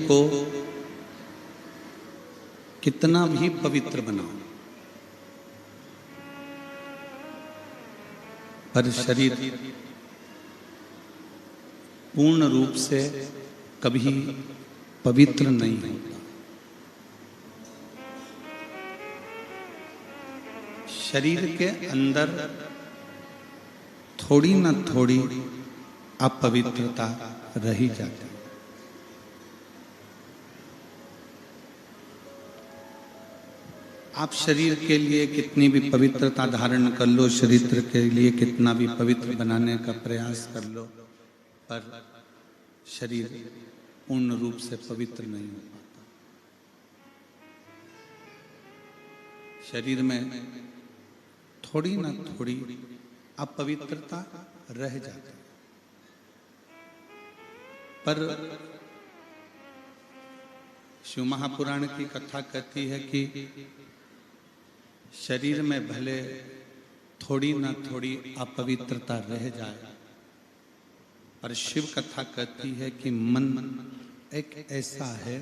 को कितना भी पवित्र बनाओ, पर शरीर पूर्ण रूप से कभी पवित्र नहीं होता। शरीर के अंदर थोड़ी ना थोड़ी अपवित्रता रही जाती है। आप शरीर के लिए कितनी भी पवित्रता धारण कर लो, शरीर के लिए कितना भी पवित्र बनाने का प्रयास कर लो, पर शरीर पूर्ण रूप से पवित्र नहीं हो पाता। शरीर में थोड़ी ना थोड़ी अपवित्रता रह जाती है। पर शिव महापुराण की कथा कहती है कि शरीर में भले थोड़ी ना थोड़ी अपवित्रता रह जाए, पर शिव कथा कहती है कि मन एक ऐसा है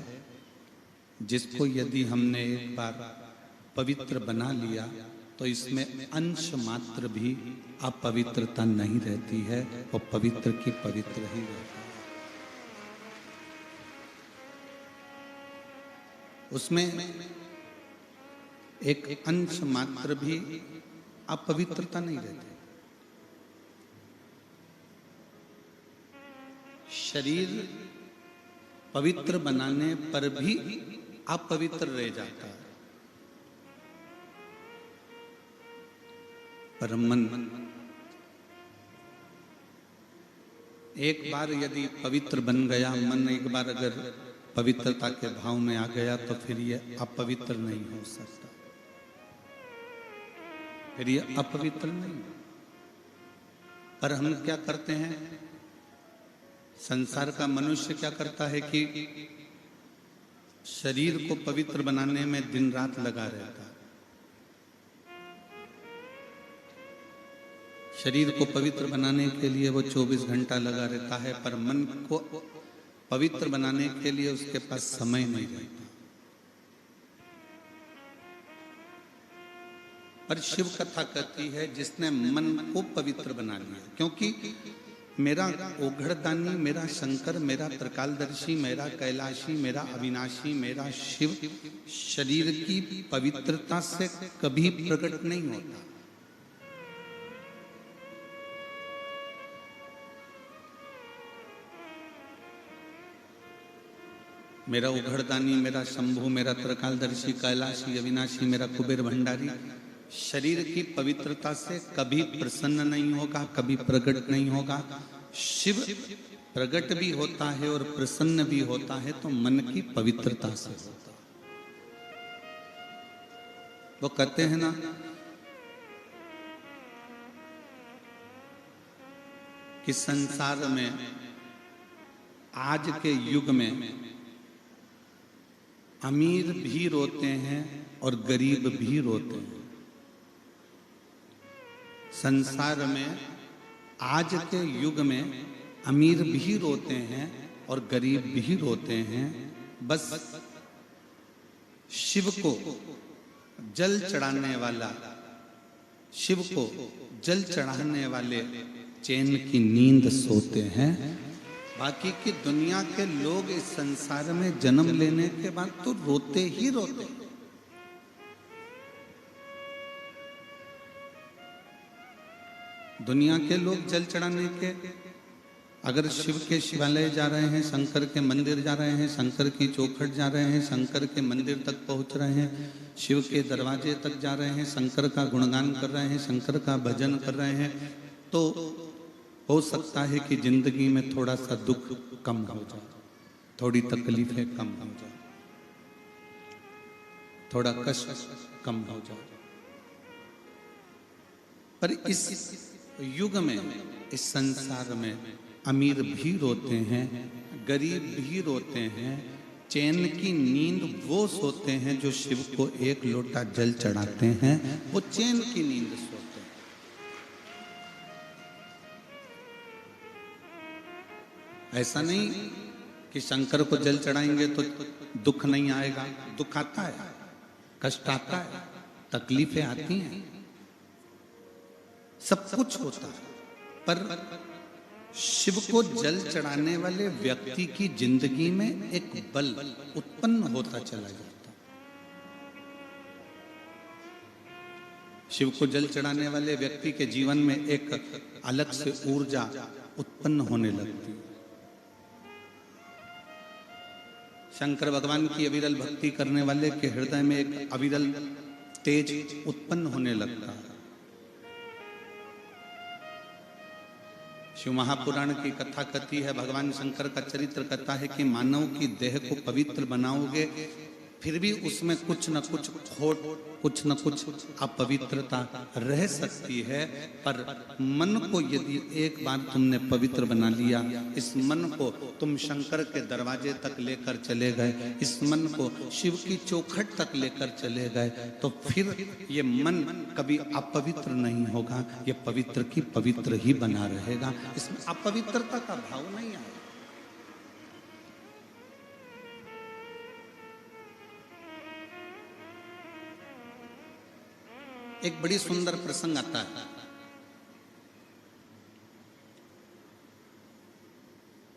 जिसको यदि हमने एक बार पवित्र बना लिया तो इसमें अंश मात्र भी अपवित्रता नहीं रहती है, और पवित्र की पवित्र ही रहती है। उसमें एक अंश मात्र भी अपवित्रता नहीं रहती। शरीर पवित्र बनाने पर भी अपवित्र रह जाता है, पर मन एक बार यदि पवित्र बन गया, मन एक बार अगर पवित्रता के भाव में आ गया तो फिर ये अपवित्र नहीं हो सकता, फिर ये अपवित्र नहीं। पर हम क्या करते हैं, संसार का मनुष्य क्या करता है कि शरीर को पवित्र बनाने में दिन रात लगा रहता है। शरीर को पवित्र बनाने के लिए वो 24 घंटा लगा रहता है, पर मन को पवित्र बनाने के लिए उसके पास समय नहीं रहता। पर शिव कथा कहती है जिसने मन को पवित्र बना लिया, क्योंकि मेरा ओघड़दानी, मेरा शंकर, मेरा त्रिकालदर्शी, मेरा कैलाशी, मेरा अविनाशी, मेरा शिव शरीर की पवित्रता से कभी प्रकट नहीं होता। मेरा उघड़दानी, मेरा शंभु, मेरा त्रिकालदर्शी, कैलाशी, अविनाशी, मेरा कुबेर भंडारी शरीर की पवित्रता से कभी प्रसन्न नहीं होगा, कभी प्रकट नहीं होगा। शिव प्रकट भी होता है और प्रसन्न भी होता है तो मन की पवित्रता से होता है। वो कहते हैं ना, कि संसार में आज के युग में अमीर भी रोते हैं और गरीब भी रोते हैं। संसार में आज के युग में अमीर भी रोते हैं और गरीब भी रोते हैं। बस शिव को जल चढ़ाने वाला, शिव को जल चढ़ाने वाले चैन की नींद सोते हैं। बाकी की दुनिया के लोग इस संसार में जन्म लेने के बाद तो रोते ही रोते। दुनिया के लोग जल चढ़ाने के, अगर शिव के शिवालय जा रहे हैं, शंकर के मंदिर जा रहे हैं, शंकर की चौखट जा रहे हैं, शंकर के मंदिर तक पहुंच रहे हैं, शिव के दरवाजे तक जा रहे हैं, शंकर का गुणगान कर रहे हैं, शंकर का भजन कर रहे हैं, तो हो सकता है कि जिंदगी में थोड़ा सा दुख कम हो जाए, थोड़ी तकलीफें कम हो जाए, थोड़ा कष्ट कम हो जाए। पर इस युग में, इस संसार में अमीर भी रोते हैं, गरीब भी रोते हैं। चैन की नींद वो सोते हैं जो शिव को एक लोटा जल चढ़ाते हैं, वो चैन की नींद सोते हैं। ऐसा नहीं कि शंकर को जल चढ़ाएंगे तो दुख नहीं आएगा। दुख आता है, कष्ट आता है, तकलीफें आती हैं, सब कुछ होता है, पर शिव को जल चढ़ाने वाले व्यक्ति की जिंदगी में एक बल उत्पन्न होता चला जाता। शिव को जल चढ़ाने वाले व्यक्ति के जीवन में एक अलग से ऊर्जा उत्पन्न होने लगती। शंकर भगवान की अविरल भक्ति करने वाले के हृदय में एक अविरल तेज उत्पन्न होने लगता है। शिव महापुराण की कथा कहती है, भगवान शंकर का चरित्र कहता है कि मानव की देह को पवित्र बनाओगे फिर भी उसमें कुछ न कुछ खोट, कुछ न कुछ अपवित्रता रह सकती है, पर मन को यदि एक बार तुमने पवित्र बना लिया, इस मन को तुम शंकर के दरवाजे तक लेकर चले गए, इस मन को शिव की चौखट तक लेकर चले गए, तो फिर ये मन कभी अपवित्र नहीं होगा, ये पवित्र की पवित्र ही बना रहेगा, इसमें अपवित्रता का भाव नहीं आएगा। एक बड़ी सुंदर प्रसंग आता है।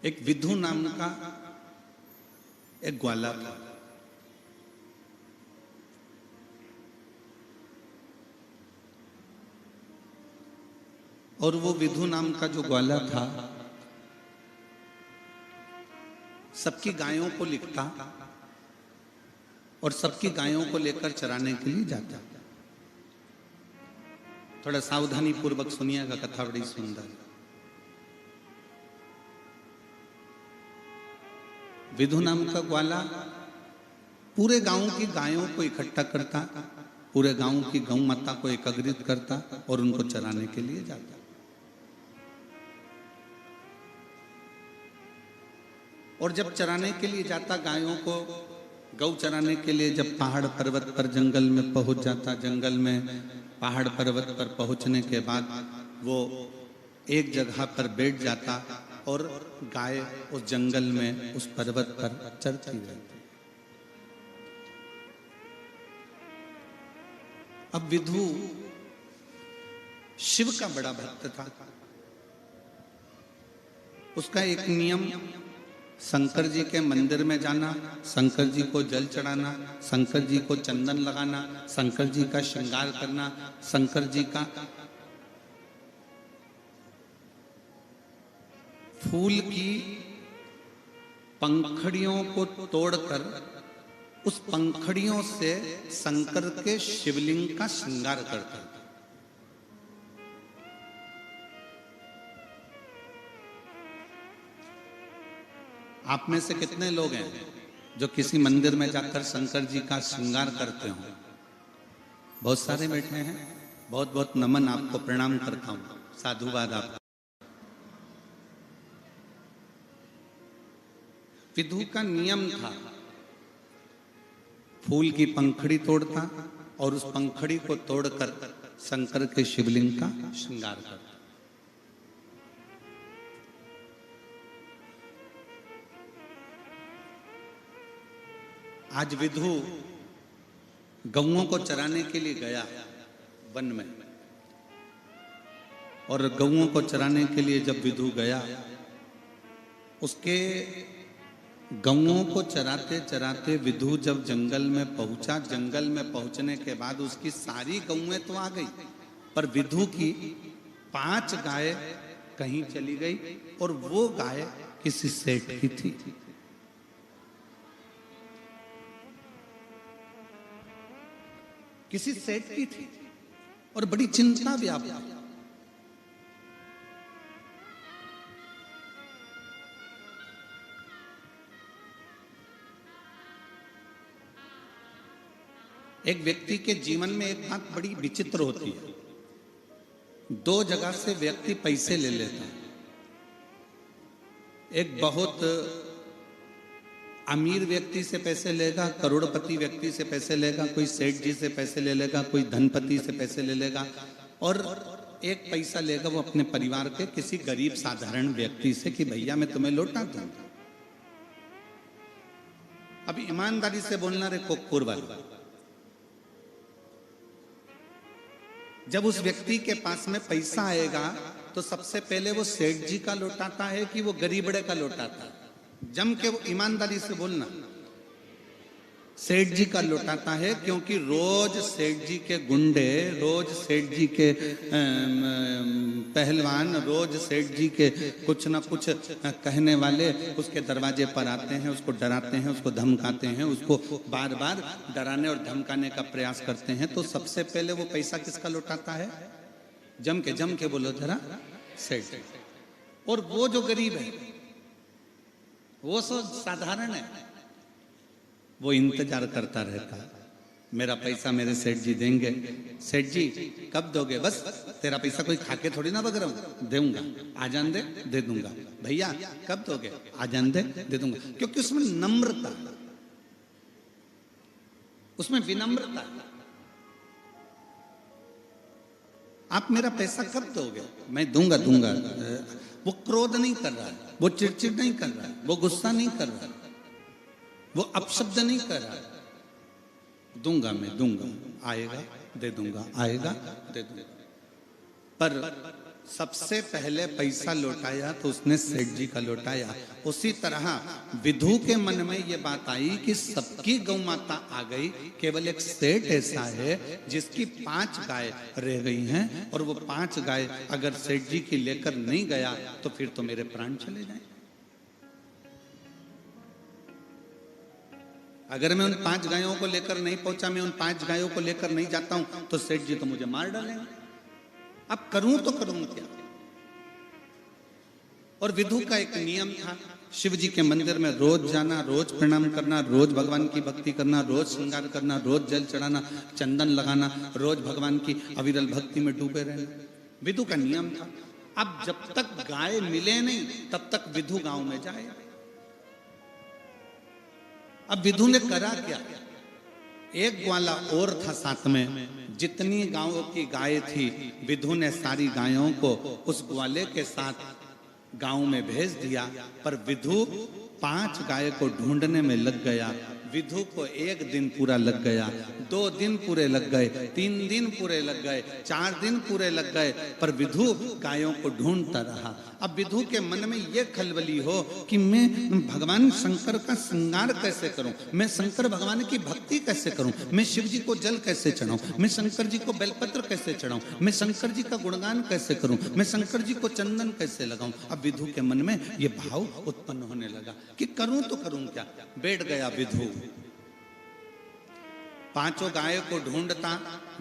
एक विधु नाम का एक ग्वाला था। और वो विधु नाम का जो ग्वाला था सबकी गायों को लिखता और सबकी गायों को लेकर चराने के लिए जाता। थोड़ा सावधानी पूर्वक सुनिएगा, कथा बड़ी सुंदर। विधु नाम का ग्वाला पूरे गांव की गायों को इकट्ठा करता, पूरे गांव की गौ माता को एकत्रित करता और उनको चराने के लिए जाता। और जब चराने के लिए जाता, गायों को गौ चराने के लिए जब पहाड़ पर्वत पर जंगल में पहुंच जाता, जंगल में पहाड़ पर्वत पर पहुंचने के बाद वो एक जगह पर बैठ जाता और गाय उस जंगल में उस पर्वत पर चरती रहती। अब विधु शिव का बड़ा भक्त था। उसका एक नियम, शंकर जी के मंदिर में जाना, शंकर जी को जल चढ़ाना, शंकर जी को चंदन लगाना, शंकर जी का श्रृंगार करना, शंकर जी का फूल की पंखड़ियों को तोड़कर उस पंखड़ियों से शंकर के शिवलिंग का श्रृंगार करता। आप में से कितने लोग हैं जो किसी मंदिर में जाकर शंकर जी का श्रृंगार करते हो? बहुत सारे बैठे हैं। बहुत बहुत नमन, आपको प्रणाम करता हूं, साधुवाद आपका। विधु का नियम था, फूल की पंखड़ी तोड़ता और उस पंखड़ी को तोड़कर शंकर के शिवलिंग का श्रृंगार करता। आज विधु गौओं को चराने के लिए गया वन में, और गौओं को चराने के लिए जब विधु गया, उसके गौओं को चराते चराते विधु जब जंगल में पहुंचा, जंगल में पहुंचने के बाद उसकी सारी गौएं तो आ गई, पर विधु की 5 गाय कहीं चली गई, और वो गाय किसी सेठ की थी। किसी सेठ की थी और बड़ी चिंता व्याप्त। एक व्यक्ति के जीवन में एक बात बड़ी विचित्र होती है, 2 जगह से व्यक्ति पैसे ले लेता है। एक बहुत अमीर व्यक्ति से पैसे लेगा, करोड़पति व्यक्ति से पैसे लेगा, कोई सेठ जी से पैसे ले लेगा, कोई धनपति से पैसे ले लेगा, और एक पैसा लेगा वो अपने परिवार के किसी गरीब साधारण व्यक्ति से कि भैया मैं तुम्हें लौटा दूंगा। अब ईमानदारी से बोलना रे कोकुरवाल, जब उस व्यक्ति के पास में पैसा आएगा तो सबसे पहले वो सेठ जी का लौटाता है कि वो गरीबड़े का लौटाता है? जम के वो ईमानदारी से बोलना, सेठ जी का लौटाता है, क्योंकि रोज सेठ जी के गुंडे, रोज सेठ जी के पहलवान, रोज सेठ जी के कुछ ना कुछ कहने वाले उसके दरवाजे पर आते हैं, उसको डराते हैं, उसको धमकाते हैं, उसको बार बार डराने और धमकाने का प्रयास करते हैं। तो सबसे पहले वो पैसा किसका लौटाता है? जम के बोलो जरा, सेठ। और वो जो गरीब है वो सब साधारण है, वो इंतजार करता रहता है, मेरा पैसा मेरे सेठ जी देंगे, सेठ जी कब दोगे, बस तेरा पैसा कोई खाके थोड़ी ना बग रहा हूं, दूंगा, आ जान दे दूंगा, भैया कब दोगे, आ जान दे दूंगा। क्योंकि उसमें नम्रता, उसमें विनम्रता। आप मेरा पैसा कब दोगे, मैं दूंगा। वो क्रोध नहीं कर रहा है, वो चिड़चिड़ नहीं कर रहा है, वो गुस्सा नहीं कर रहा है, वो अपशब्द नहीं कर रहा है। दूंगा, मैं दूंगा, आएगा दे दूंगा, आएगा दे दूंगा। पर सबसे पहले पैसा लौटाया तो उसने सेठ जी का लौटाया। उसी तरह विधु के मन में ये बात आई कि सबकी गौ माता आ गई, केवल एक सेठ ऐसा है जिसकी 5 गाय रह गई हैं, और वो 5 गाय अगर सेठ जी की लेकर नहीं गया तो फिर तो मेरे प्राण चले जाएं। अगर मैं उन 5 गायों को लेकर नहीं पहुंचा, मैं उन 5 गायों को लेकर नहीं जाता हूं तो सेठ जी तो मुझे मार डालेंगे। अब करूं तो करूं क्या? और विधु का एक नियम था, शिव जी के मंदिर में रोज जाना, रोज प्रणाम करना, रोज भगवान की भक्ति करना, रोज श्रृंगार करना, रोज जल चढ़ाना, चंदन लगाना, रोज भगवान की अविरल भक्ति में डूबे रहना, विधु का नियम था। अब जब तक गाय मिले नहीं तब तक विधु गांव में जाए। अब विधु ने करा क्या? एक ग्वाला और था साथ में, जितनी गांवों की गाय थी विधु ने सारी गायों को उस ग्वाले के साथ गांव में भेज दिया। पर विधु 5 गाय को ढूंढने में लग गया। विधु को 1 दिन पूरा लग गया, 2 दिन पूरे लग गए, 3 दिन पूरे लग गए, 4 दिन पूरे लग गए, पर विधु गायों को ढूंढता रहा। अब विधु के मन में यह खलबली हो कि मैं भगवान शंकर का श्रृंगार कैसे करूं, मैं शंकर भगवान की भक्ति कैसे करूं, मैं शिव जी को जल कैसे चढ़ाऊं, मैं शंकर जी को बेलपत्र कैसे चढ़ाऊं, मैं शंकर जी का गुणगान कैसे करूं, मैं शंकर जी को चंदन कैसे लगाऊं। अब विधु के मन में यह भाव उत्पन्न होने लगा कि करूं तो करूं क्या। बैठ गया विधु, 5 गायों को ढूंढता,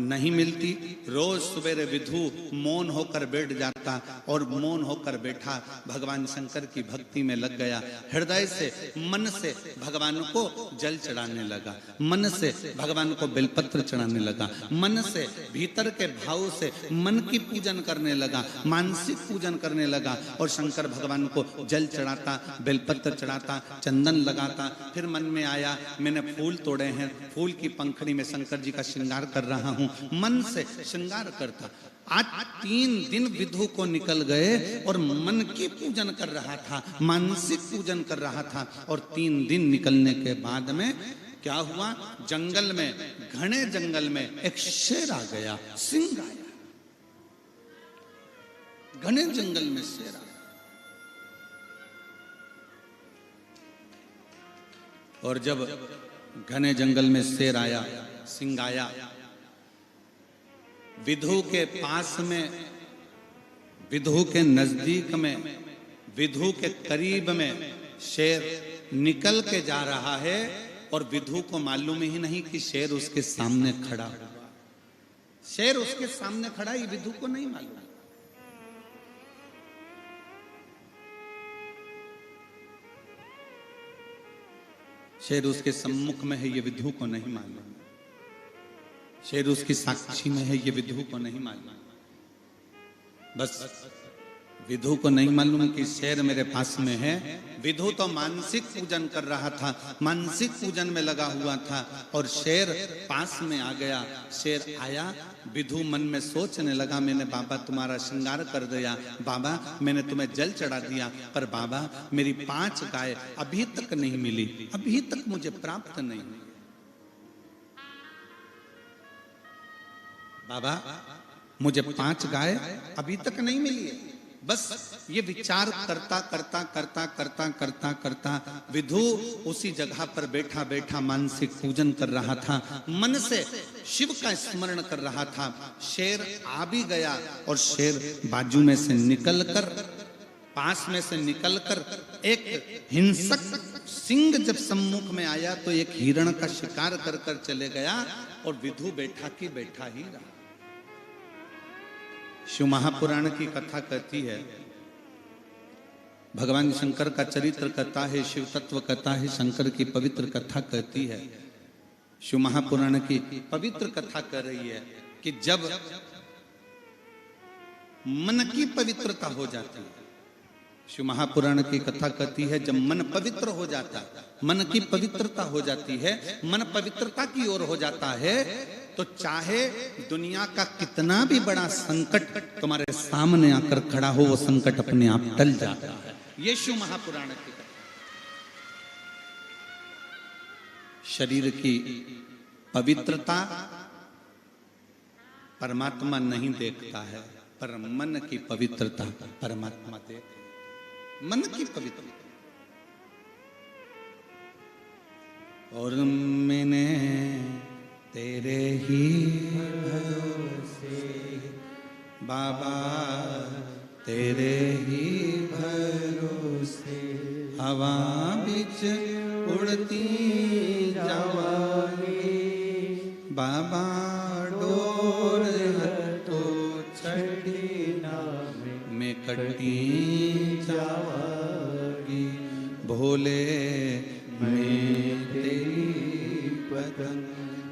नहीं मिलती। रोज सवेरे विधु मौन होकर बैठ जाता और मौन होकर बैठा भगवान शंकर की भक्ति में लग गया। हृदय से, मन से भगवान को जल चढ़ाने लगा, मन से भगवान को बेलपत्र चढ़ाने लगा, मन से भीतर के भाव से मन की पूजन करने लगा, मानसिक पूजन करने लगा। और शंकर भगवान को जल चढ़ाता, बेलपत्र चढ़ाता, चंदन लगाता। फिर मन में आया मैंने फूल तोड़े हैं, फूल की पंखड़ी में शंकर जी का श्रृंगार कर रहा हूं, मन से श्रृंगार करता। आज 3 दिन विधु को निकल गए और मन की पूजन कर रहा था, मानसिक पूजन कर रहा था। और 3 दिन निकलने के बाद में क्या हुआ? जंगल में, घने जंगल में एक शेर आ गया, सिंह आया, घने जंगल में शेर आया। और जब घने जंगल में शेर आया, सिंह आया, विधु के पास में, विधु के नजदीक में, विधु के करीब में शेर निकल के जा रहा है और विधु को मालूम ही नहीं कि शेर उसके सामने खड़ा हुआ। शेर उसके सामने खड़ा, ये विधु को नहीं मालूम। शेर उसके सम्मुख में है, ये विधु को नहीं मालूम। शेर उसकी साक्षी में है, ये विधु को नहीं मालूम। बस विधु को नहीं मालूम कि शेर मेरे पास में है। विधु तो मानसिक पूजन कर रहा था, मानसिक पूजन में लगा हुआ था और शेर पास में आ गया। शेर आया, विधु मन में सोचने लगा मैंने बाबा तुम्हारा श्रृंगार कर दिया, बाबा मैंने तुम्हें जल चढ़ा दिया, पर बाबा मेरी 5 गाय अभी तक नहीं मिली, अभी तक मुझे प्राप्त नहीं हुई। बाबा मुझे 5 गाय अभी तक नहीं मिली है। बस ये विचार करता करता करता करता करता करता विधु उसी जगह पर बैठा बैठा मानसिक पूजन कर रहा था, मन से शिव का स्मरण कर रहा था। शेर आ भी गया और शेर बाजू में से निकलकर, पास में से निकलकर एक हिंसक सिंह जब सम्मुख में आया तो एक हिरण का शिकार कर कर चले गया और विधु बैठा की बैठा ही रहा। शिव महापुराण की कथा कहती है, भगवान शंकर का चरित्र कथा है, शिव तत्व कथा है, शंकर की पवित्र कथा कहती है। शिव महापुराण की पवित्र कथा कह रही है कि जब मन की पवित्रता हो जाती है, शिव महापुराण की कथा कहती है जब मन पवित्र हो जाता है, मन की पवित्रता हो जाती है, मन पवित्रता की ओर हो जाता है, तो चाहे दुनिया का कितना भी बड़ा संकट तुम्हारे सामने आकर खड़ा हो, वो संकट अपने आप टल जाता है। ये शिव महापुराण की कथा। शरीर की पवित्रता परमात्मा नहीं देखता है, पर मन की पवित्रता परमात्मा देखता है। मन की पवित्रता। और मैंने तेरे ही भरोसे बाबा, तेरे ही भरोसे हवा बिच उड़ती जावांगी, बाबा डोर हटो छड़ी ना मैं कटी जावांगी, भोले मैं तेरी पतंग,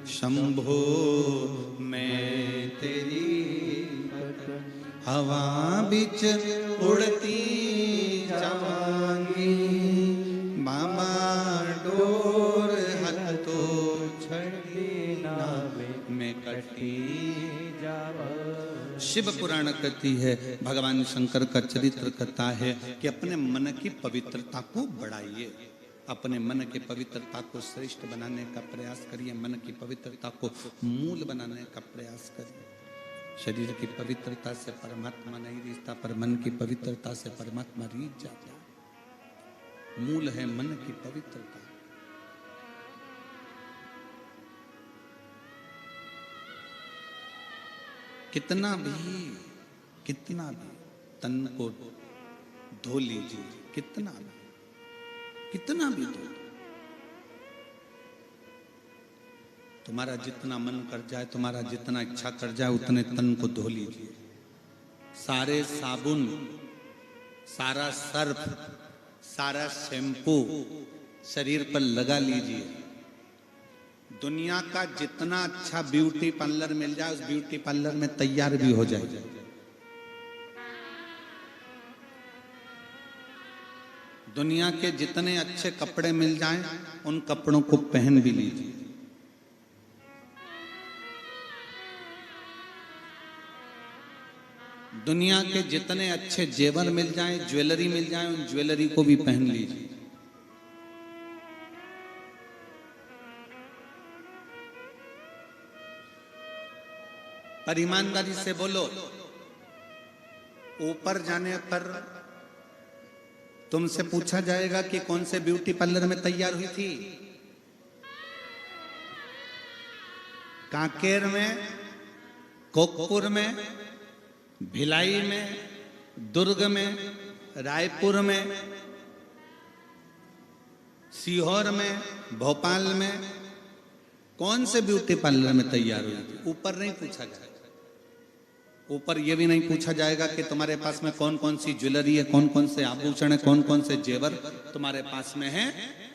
शंभो मैं तेरी पतंग, हवा बिच उड़ती जावांगी, बाबा डोर हटो छड़ी ना मैं कटी जावांगी। शिव पुराण कहती है, भगवान शंकर का चरित्र कहता है कि अपने मन की पवित्रता को बढ़ाइए, अपने मन की पवित्रता को श्रेष्ठ बनाने का प्रयास करिए, मन की पवित्रता को मूल बनाने का प्रयास करिए। शरीर की पवित्रता से परमात्मा नहीं रिश्ता, पर मन की पवित्रता से परमात्मा रीझ जाता है। मूल है मन की पवित्रता। कितना भी तन को धो लीजिए, कितना भी धो, तुम्हारा जितना मन कर जाए, तुम्हारा जितना इच्छा कर जाए, उतने तन को धो लीजिए। सारे साबुन, सारा सर्फ, सारा शैम्पू शरीर पर लगा लीजिए। दुनिया का जितना अच्छा ब्यूटी पार्लर मिल जाए, उस ब्यूटी पार्लर में तैयार भी हो जाए। दुनिया के जितने अच्छे कपड़े मिल जाएं, उन कपड़ों को पहन भी लीजिए। दुनिया के जितने अच्छे जेवर मिल जाएं, ज्वेलरी मिल जाए, उन ज्वेलरी को भी पहन लीजिए। पर ईमानदारी से बोलो, ऊपर जाने पर तुमसे पूछा जाएगा कि कौन से ब्यूटी पार्लर में तैयार हुई थी? कांकेर में, कोकपुर में, भिलाई में, दुर्ग में, रायपुर में, सीहोर में, भोपाल में, कौन से ब्यूटी पार्लर में तैयार हुई थी? ऊपर नहीं पूछा जाएगा। ऊपर यह भी नहीं पूछा जाएगा कि तुम्हारे पास में कौन कौन सी ज्वेलरी है, कौन कौन से आभूषण है, कौन कौन से जेवर तुम्हारे पास में है।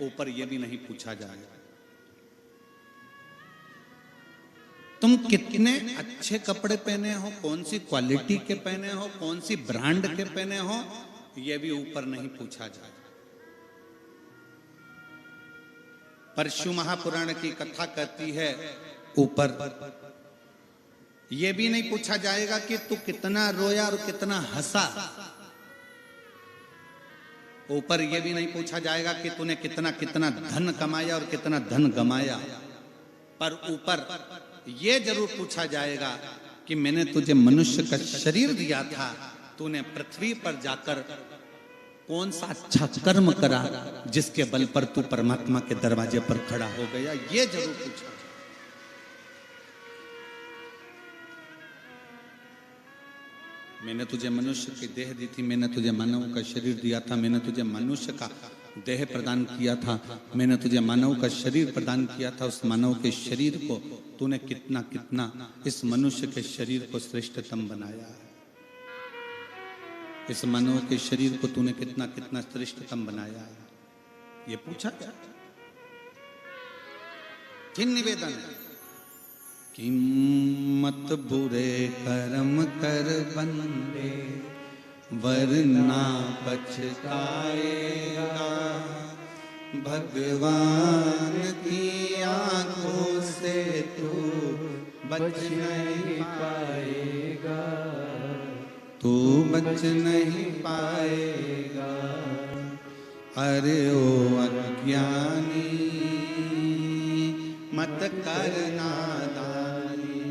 ऊपर यह भी नहीं पूछा जाएगा। तुम कितने अच्छे कपड़े पहने हो, कौन सी क्वालिटी के पहने हो, कौन सी ब्रांड के पहने हो, यह भी ऊपर नहीं पूछा जाए। पर शिव महापुराण की कथा कहती है ऊपर यह भी नहीं पूछा जाएगा कि तू कितना रोया और कितना हंसा। ऊपर यह भी नहीं पूछा जाएगा कि तूने कितना कितना धन कमाया और कितना धन गमाया। पर ऊपर यह जरूर पूछा जाएगा कि मैंने तुझे मनुष्य का शरीर दिया था, तूने पृथ्वी पर जाकर कौन सा अच्छा कर्म करा जिसके बल पर तू परमात्मा के दरवाजे पर खड़ा हो गया, यह जरूर पूछा। मैंने तुझे मनुष्य की देह दी थी, मैंने तुझे मानव का शरीर दिया था, मैंने तुझे मनुष्य का देह प्रदान किया था, मैंने तुझे मानव का शरीर प्रदान किया था। उस मानव के शरीर को तूने कितना कितना इस मनुष्य के शरीर को श्रेष्ठतम बनाया है। इस मानव के शरीर को तूने कितना कितना श्रेष्ठतम बनाया है, ये पूछा क्या? फिर निवेदन है कि मत बुरे कर्म कर बंदे वरना पछताएगा। भगवान की आंखों से तू बच नहीं पाएगा, तू बच नहीं पाएगा। अरे ओ अज्ञानी मत कर नादानी,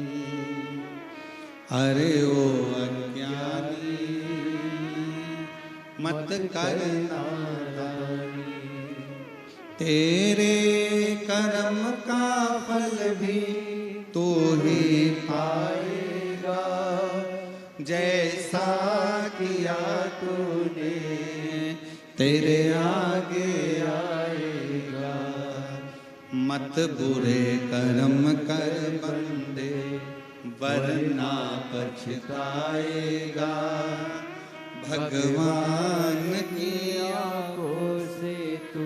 अरे ओ अज्ञानी मत कर नादानी। तेरे कर्म का फल भी तू ही पाएगा, जैसा किया तूने तेरे आगे आएगा। मत बुरे कर्म कर बंदे वरना पछताएगा। भगवान की आंखों से तू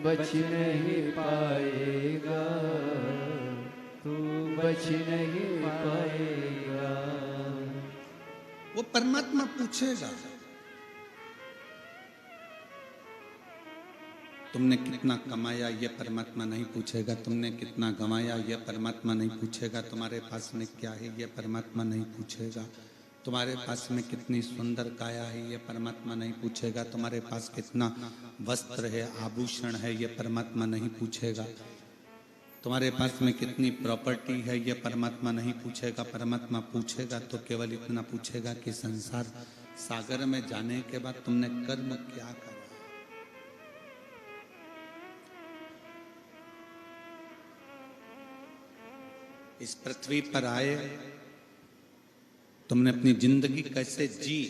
बच नहीं पाएगा, तू बच नहीं पाएगा। वो परमात्मा पूछेगा तुमने कितना कमाया, ये परमात्मा नहीं पूछेगा। तुमने कितना गंवाया, ये परमात्मा नहीं पूछेगा। तुम्हारे पास में क्या है, ये परमात्मा नहीं पूछेगा। तुम्हारे पास में कितनी सुंदर काया है, ये परमात्मा नहीं पूछेगा। तुम्हारे पास कितना वस्त्र है, आभूषण है, ये परमात्मा नहीं पूछेगा। तुम्हारे पास में कितनी प्रॉपर्टी है, ये परमात्मा नहीं पूछेगा। परमात्मा पूछेगा तो केवल इतना पूछेगा कि संसार सागर में जाने के बाद तुमने कर्म क्या करा। इस पृथ्वी पर आए, तुमने अपनी जिंदगी कैसे जी।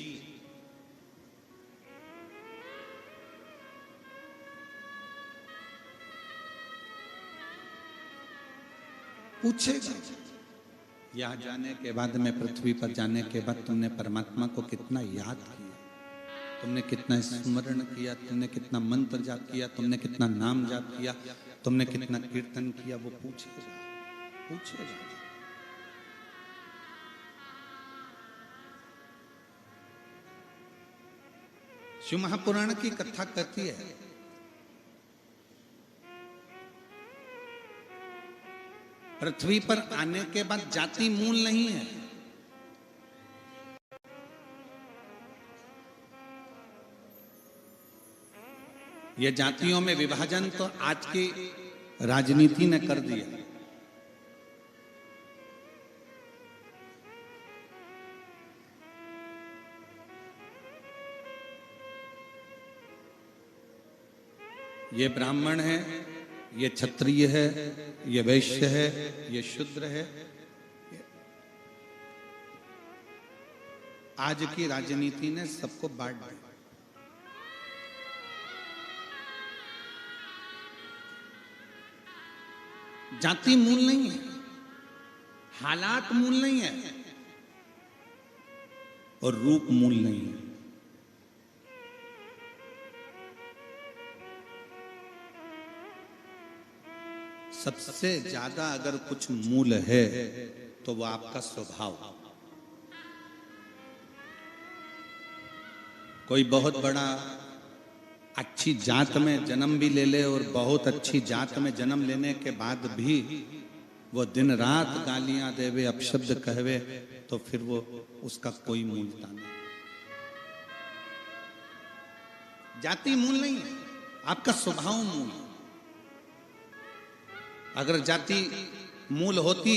पूछेगा। यहाँ जाने के बाद में, पृथ्वी पर जाने के बाद तुमने परमात्मा को कितना याद किया, तुमने कितना स्मरण किया, तुमने कितना मंत्र जाप किया, तुमने कितना नाम जाप किया, तुमने कितना कीर्तन किया, वो पूछेगा। पूछेगा। शिव महापुराण की कथा कहती है पृथ्वी पर आने के बाद जाति मूल नहीं है। यह जातियों में विभाजन तो आज की राजनीति ने कर दिया। ये ब्राह्मण है, ये क्षत्रिय है, ये वैश्य है, ये शूद्र है। आज की राजनीति ने सबको बांट दिया। जाति मूल नहीं है, हालात मूल नहीं है, और रूप मूल नहीं है। सबसे ज्यादा अगर कुछ मूल है तो वो आपका स्वभाव। कोई बहुत बड़ा अच्छी जात में जन्म भी ले ले और बहुत अच्छी जात में जन्म लेने के बाद भी वो दिन रात गालियां देवे, अपशब्द कहवे, तो फिर वो उसका कोई मूलता नहीं। जाति मूल नहीं है, आपका स्वभाव मूल है। अगर जाति मूल होती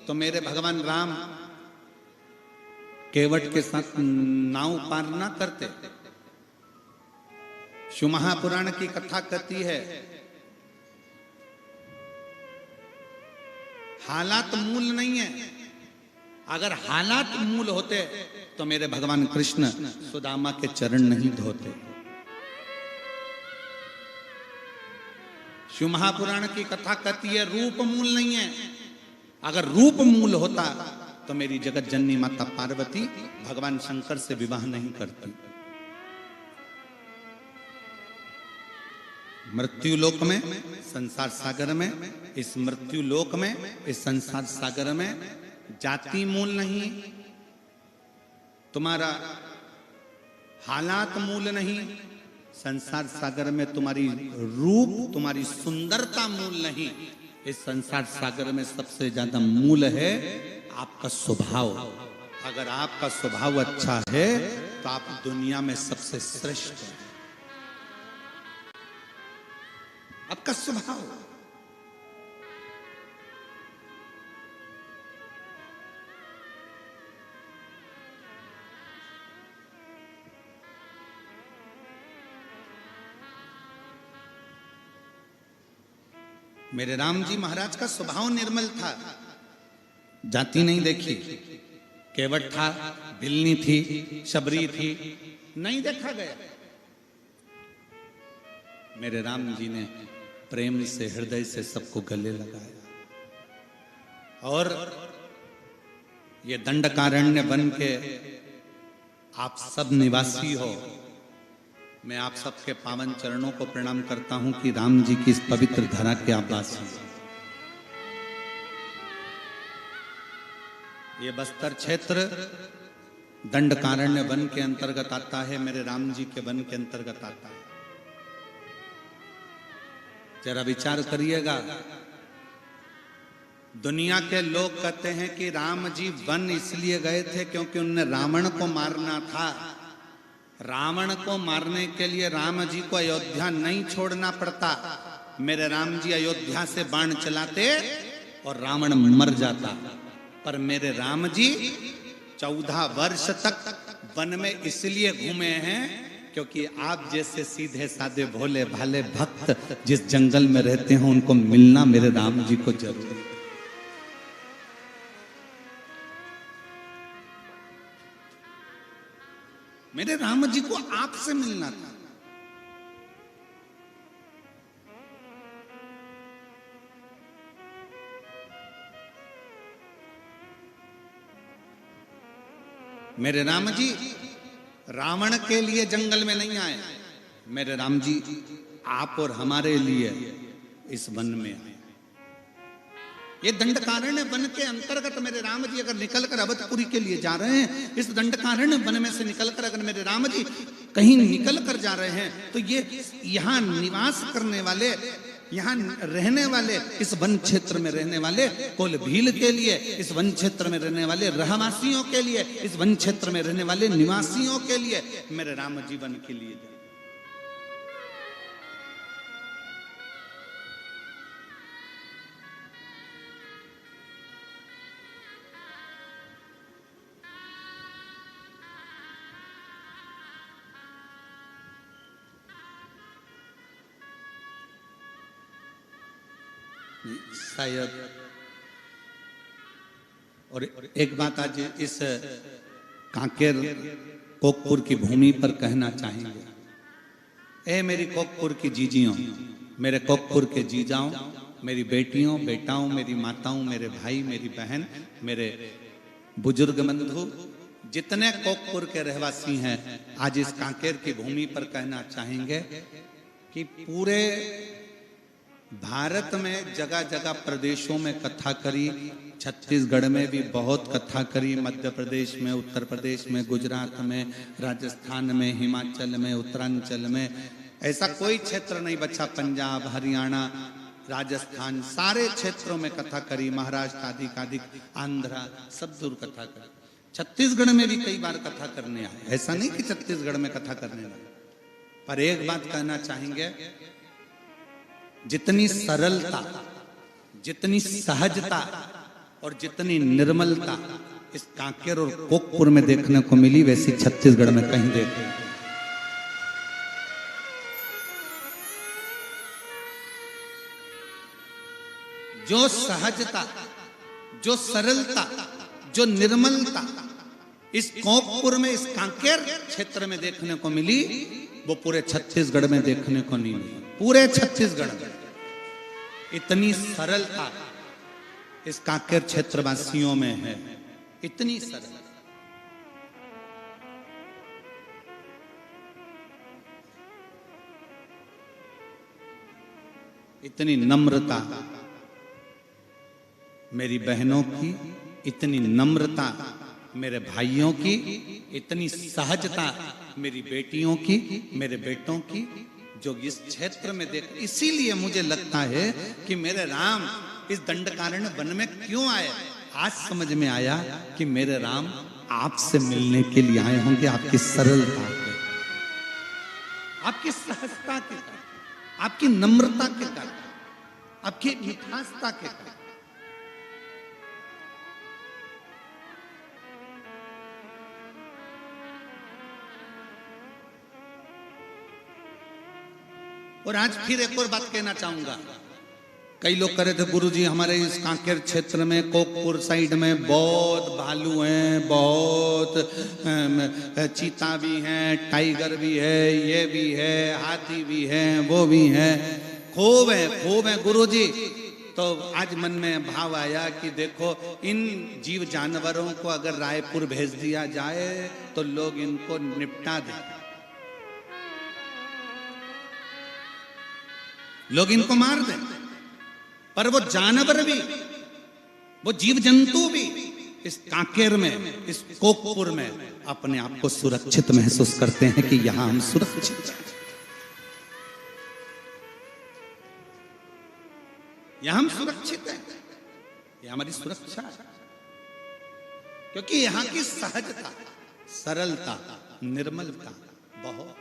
तो मेरे भगवान राम केवट के साथ नाव पार ना करते। शिव महापुराण की कथा कहती है हालात मूल नहीं है। अगर हालात मूल होते तो मेरे भगवान कृष्ण सुदामा के चरण नहीं धोते। शिव महापुराण की कथा कहती है रूप मूल नहीं है। अगर रूप मूल होता तो मेरी जगत जननी माता पार्वती भगवान शंकर से विवाह नहीं करती। मृत्यु लोक में, संसार सागर में, इस मृत्यु लोक में, इस संसार सागर में जाति मूल नहीं, तुम्हारा हालात मूल नहीं, संसार सागर में तुम्हारी रूप, तुम्हारी सुंदरता मूल नहीं। इस संसार सागर में सबसे ज्यादा मूल है आपका स्वभाव। अगर आपका स्वभाव अच्छा है तो आप दुनिया में सबसे श्रेष्ठ हैं। आपका स्वभाव। मेरे राम जी महाराज का स्वभाव निर्मल था, जाति नहीं देखी। केवट था, भिलनी थी, शबरी थी, नहीं देखा गया। मेरे राम जी ने प्रेम से, हृदय से सबको गले लगाया। और ये दंडकारण्य वन के आप सब निवासी हो, मैं आप सबके पावन चरणों को प्रणाम करता हूं कि राम जी की इस पवित्र धरा के आप वासी हैं। ये बस्तर क्षेत्र दंडकारण्य वन के अंतर्गत आता है, मेरे राम जी के वन के अंतर्गत आता है। जरा विचार करिएगा, दुनिया के लोग कहते हैं कि राम जी वन इसलिए गए थे क्योंकि उनने रावण को मारना था। रावण को मारने के लिए राम जी को अयोध्या नहीं छोड़ना पड़ता। मेरे राम जी अयोध्या से बाण चलाते और रावण मर जाता। पर मेरे राम जी 14 वर्ष तक वन में इसलिए घूमे हैं क्योंकि आप जैसे सीधे साधे भोले भाले भक्त जिस जंगल में रहते हैं उनको मिलना मेरे राम जी को जरूरी है। मेरे राम जी को आपसे मिलना था। मेरे राम जी रावण के लिए जंगल में नहीं आए। मेरे राम जी आप और हमारे लिए इस वन में आए। ये दंडकारण्य वन के अंतर्गत मेरे राम जी अगर निकलकर अवधपुरी के लिए जा रहे हैं, इस दंडकारण्य वन में से निकलकर अगर मेरे राम जी कहीं निकल कर जा रहे हैं, तो ये यहाँ निवास करने वाले, यहाँ रहने वाले, इस वन क्षेत्र में रहने वाले कोल भील के लिए, इस वन क्षेत्र में रहने वाले रहवासियों के लिए, इस वन क्षेत्र में रहने वाले निवासियों के लिए मेरे राम जी वन के लिए। शायद और एक बात आज इस कांकेर कोकपुर की भूमि पर कहना चाहेंगे। ए मेरी कोकपुर की जीजियों, मेरे कोकपुर के जीजाओं, मेरी बेटियों, बेटाओं, मेरी माताओं, मेरे भाई, मेरी बहन, मेरे बुजुर्ग बंधु, जितने कोकपुर के रहवासी हैं, आज इस कांकेर की भूमि पर कहना चाहेंगे कि पूरे भारत में जगह जगह प्रदेशों में कथा करी, छत्तीसगढ़ में भी बहुत कथा करी, मध्य प्रदेश में, उत्तर प्रदेश में, गुजरात में, राजस्थान में, हिमाचल में, उत्तरांचल में, ऐसा कोई क्षेत्र नहीं बचा, पंजाब, हरियाणा, राजस्थान, सारे क्षेत्रों में कथा करी, महाराष्ट्र आदि आदि, आंध्रा, सब दूर कथा करी। छत्तीसगढ़ में भी कई बार कथा करने आए, ऐसा नहीं कि छत्तीसगढ़ में कथा करने आए, पर एक बात कहना चाहेंगे, जितनी सरलता, जितनी सहजता और जितनी निर्मलता इस कांकेर और कोकपुर में देखने को मिली, वैसी छत्तीसगढ़ में कहीं देखने। जो सहजता, जो सरलता, जो निर्मलता इस कोकपुर में, इस कांकेर क्षेत्र में देखने को मिली, वो पूरे छत्तीसगढ़ में देखने को नहीं मिली। पूरे छत्तीसगढ़ में इतनी सरलता इस कांकेर क्षेत्रवासियों में है, इतनी सरल, इतनी नम्रता मेरी बहनों की, इतनी नम्रता मेरे भाइयों की, इतनी सहजता मेरी बेटियों की, मेरे बेटों की, जो इस क्षेत्र में देख। इसीलिए मुझे लगता है कि मेरे राम इस दंडकारण्य वन में क्यों आए। आज समझ में आया कि मेरे राम आपसे मिलने के लिए आए होंगे, आपकी सरलता के, आपकी सहजता के कारण, आपकी नम्रता के कारण, आपकी मिठासता के कारण। और आज फिर एक और बात कहना चाहूंगा, कई लोग कह रहे थे गुरुजी हमारे इस कांकेर क्षेत्र में, कोकपुर साइड में बहुत भालू हैं, बहुत चीता भी हैं, टाइगर भी है, ये भी है, हाथी भी है, वो भी है, खूब है गुरुजी। तो आज मन में भाव आया कि देखो इन जीव जानवरों को अगर रायपुर भेज दिया जाए तो लोग इनको निपटा दें, लोग इनको मार दें, पर वो जानवर भी, वो जीव जंतु भी इस कांकेर में, इस कोकपुर में अपने आप को सुरक्षित महसूस करते हैं कि यहां हम सुरक्षित हैं, यहां हम सुरक्षित हैं, यह हमारी सुरक्षा है, क्योंकि यहां की सहजता, सरलता, निर्मलता बहुत।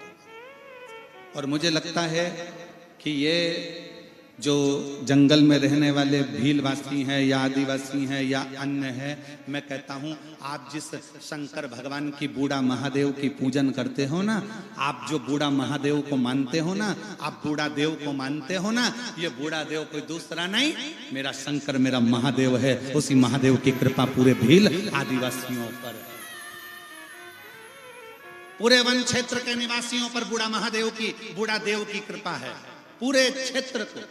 और मुझे लगता है कि ये जो जंगल में रहने वाले भीलवासी हैं या आदिवासी हैं या अन्य है, मैं कहता हूं आप जिस शंकर भगवान की बूढ़ा महादेव की पूजन करते हो ना, आप जो बूढ़ा महादेव को मानते हो ना, आप बूढ़ा देव को मानते हो ना, ये बूढ़ा देव कोई दूसरा नहीं, मेरा शंकर, मेरा महादेव है। उसी महादेव की कृपा पूरे भील आदिवासियों पर, पूरे वन क्षेत्र के निवासियों पर बूढ़ा महादेव की, बूढ़ा देव की कृपा है, पूरे क्षेत्र को।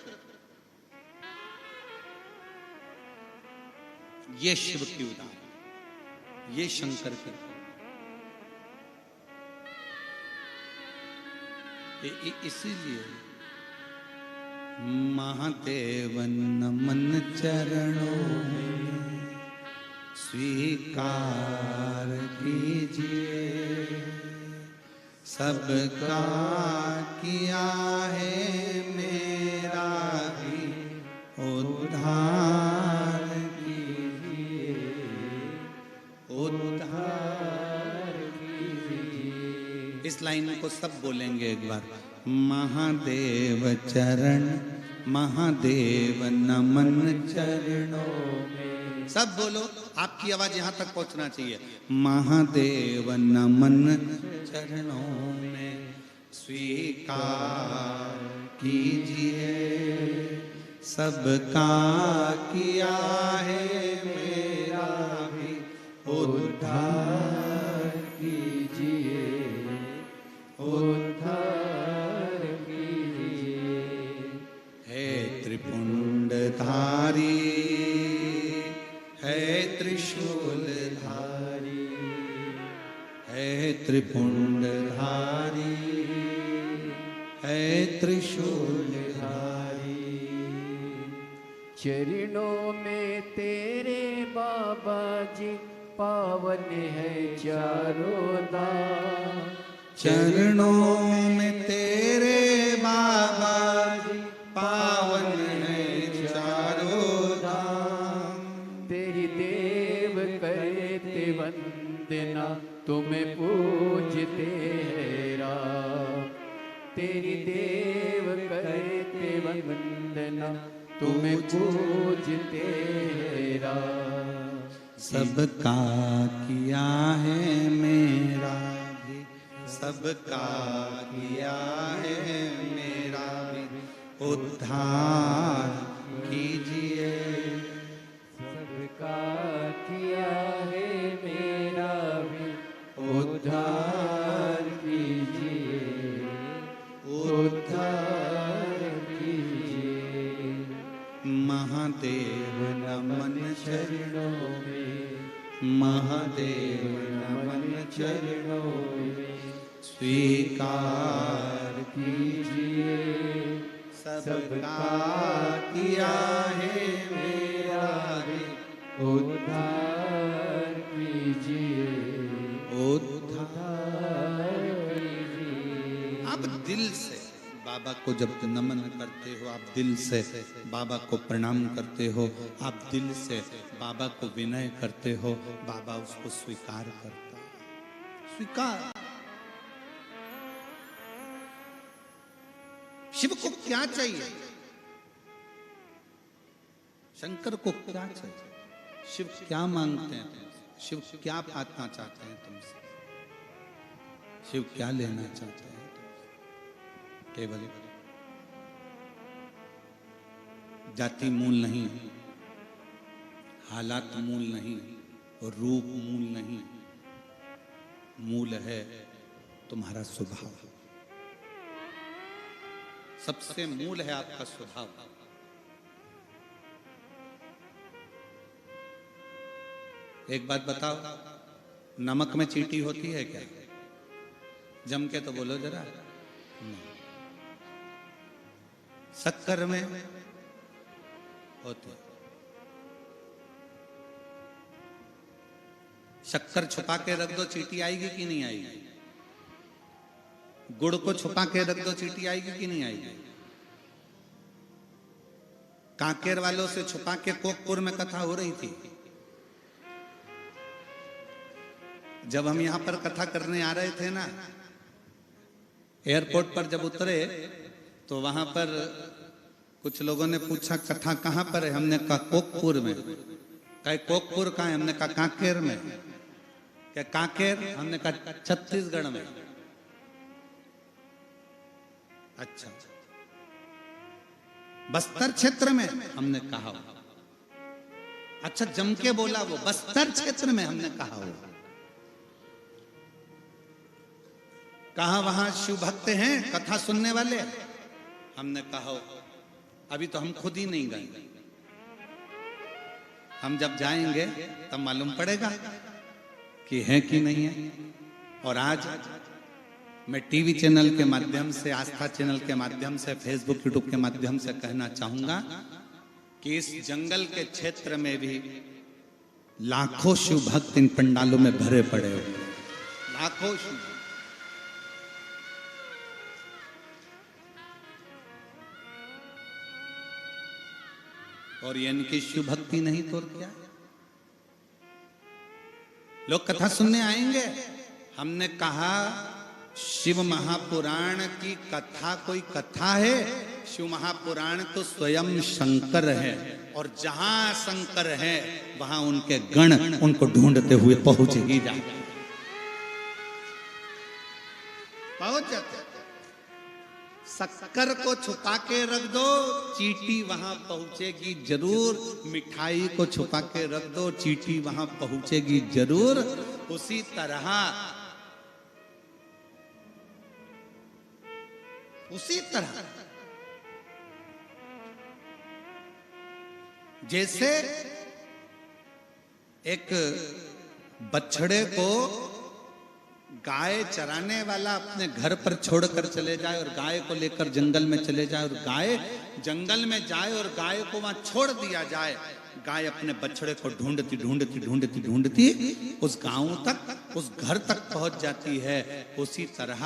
ये शिव की उदाहरण, ये शंकर की, इसीलिए महादेव नमन चरणों में स्वीकार कीजिए, सबका किया है मेरा भी उद्धार कीजिए, उद्धार कीजिए। इस लाइन को सब बोलेंगे एक बार, महादेव चरण, महादेव नमन चरणों में, सब बोलो, आपकी आवाज यहां तक पहुंचना चाहिए। महादेव नमन चरणों में स्वीकार कीजिए, सबका किया है मेरा भी उद्धार कीजिए, उद्धार कीजिए। हे त्रिपुंडधारी, है त्रिशूलधारी, है त्रिपुंडधारी, है त्रिशूलधारी, चरणों में तेरे बाबा जी पावन है चारों धाम। चरणों में तेरे बाबा जी पावन है चारों धाम। तेरी देव करते वंदना तुम्हें पूजते हैं राम। तेरी देव करते वंदना तुम्हें पूजते हैं राम। सबका किया है मेरा भी, सबका किया है मेरा भी, उद्धार कीजिए। सबका किया है मेरा भी, उद्धार कीजिए, उद्धार कीजिए। महादेव नमन चरणों में, महादेव नमन चरणों में स्वीकार कीजिए। सबका किया है मेरा भी, उद्धार कीजिए, उद्धार कीजिए। आप दिल से बाबा को जब नमन करते हो, आप दिल से बाबा को प्रणाम करते हो, आप दिल से बाबा को विनय करते हो, बाबा उसको स्वीकार करता है। स्वीकार। शिव को क्या चाहिए? शंकर को क्या चाहिए? शिव क्या मांगते हैं तुमसे? शिव क्या पाना चाहते हैं तुमसे? शिव क्या लेना चाहते हैं? केवल जाति मूल नहीं, हालात मूल नहीं, और रूप मूल नहीं, मूल है तुम्हारा स्वभाव। सबसे मूल है आपका स्वभाव। एक बात बताओ, नमक में चींटी होती है क्या? जम के तो बोलो जरा। नहीं। शक्कर में होती है। शक्कर छुपा के रख दो, चींटी आएगी कि नहीं आएगी? गुड़ को छुपा के रख दो, चींटी आएगी कि नहीं आएगी? कांकेर वालों से छुपा के कोकपुर में कथा हो रही थी। जब हम यहां पर कथा करने आ रहे थे ना, एयरपोर्ट पर जब उतरे तो वहां पर कुछ लोगों ने पूछा कथा कहां पर है? हमने कहा कोकपुर में। कहे कोकपुर कहां है? हमने कहा कांकेर में। क्या कांकेर? हमने कहा छत्तीसगढ़ में। अच्छा, बस्तर क्षेत्र में? हमने कहा। अच्छा, जम के बोला वो, बस्तर क्षेत्र में? हमने कहा हो। कहा वहां शिव भक्त हैं कथा सुनने वाले? हमने कहा हो। अभी तो हम खुद ही नहीं गए, हम जब जाएंगे तब मालूम पड़ेगा कि है कि नहीं है। और आज मैं टीवी चैनल के माध्यम से, आस्था चैनल के माध्यम से, फेसबुक यूट्यूब के माध्यम से कहना चाहूंगा कि इस जंगल के क्षेत्र में भी लाखों शिव भक्त इन पंडालों में भरे पड़े हो। लाखों शिव भक्त। और ये इनकी शिव भक्ति नहीं तो और क्या? लोग कथा सुनने आएंगे। हमने कहा शिव महापुराण की कथा कोई कथा है? शिव महापुराण तो स्वयं शंकर है, और जहां शंकर है वहां उनके गण उनको ढूंढते हुए पहुंच ही जाते, पहुंच जाते। शक्कर को छुपा के रख दो, चींटी वहां पहुंचेगी जरूर। मिठाई को छुपा के रख दो, चींटी वहां पहुंचेगी जरूर। उसी तरह जैसे एक बछड़े को गाय चराने वाला अपने घर पर छोड़कर चले जाए और गाय को लेकर जंगल में चले जाए, और गाय जंगल में जाए और गाय को वहां छोड़ दिया जाए, गाय अपने बछड़े को ढूंढती ढूंढती ढूंढती ढूंढती उस गांव तक, उस घर तक पहुंच जाती है। उसी तरह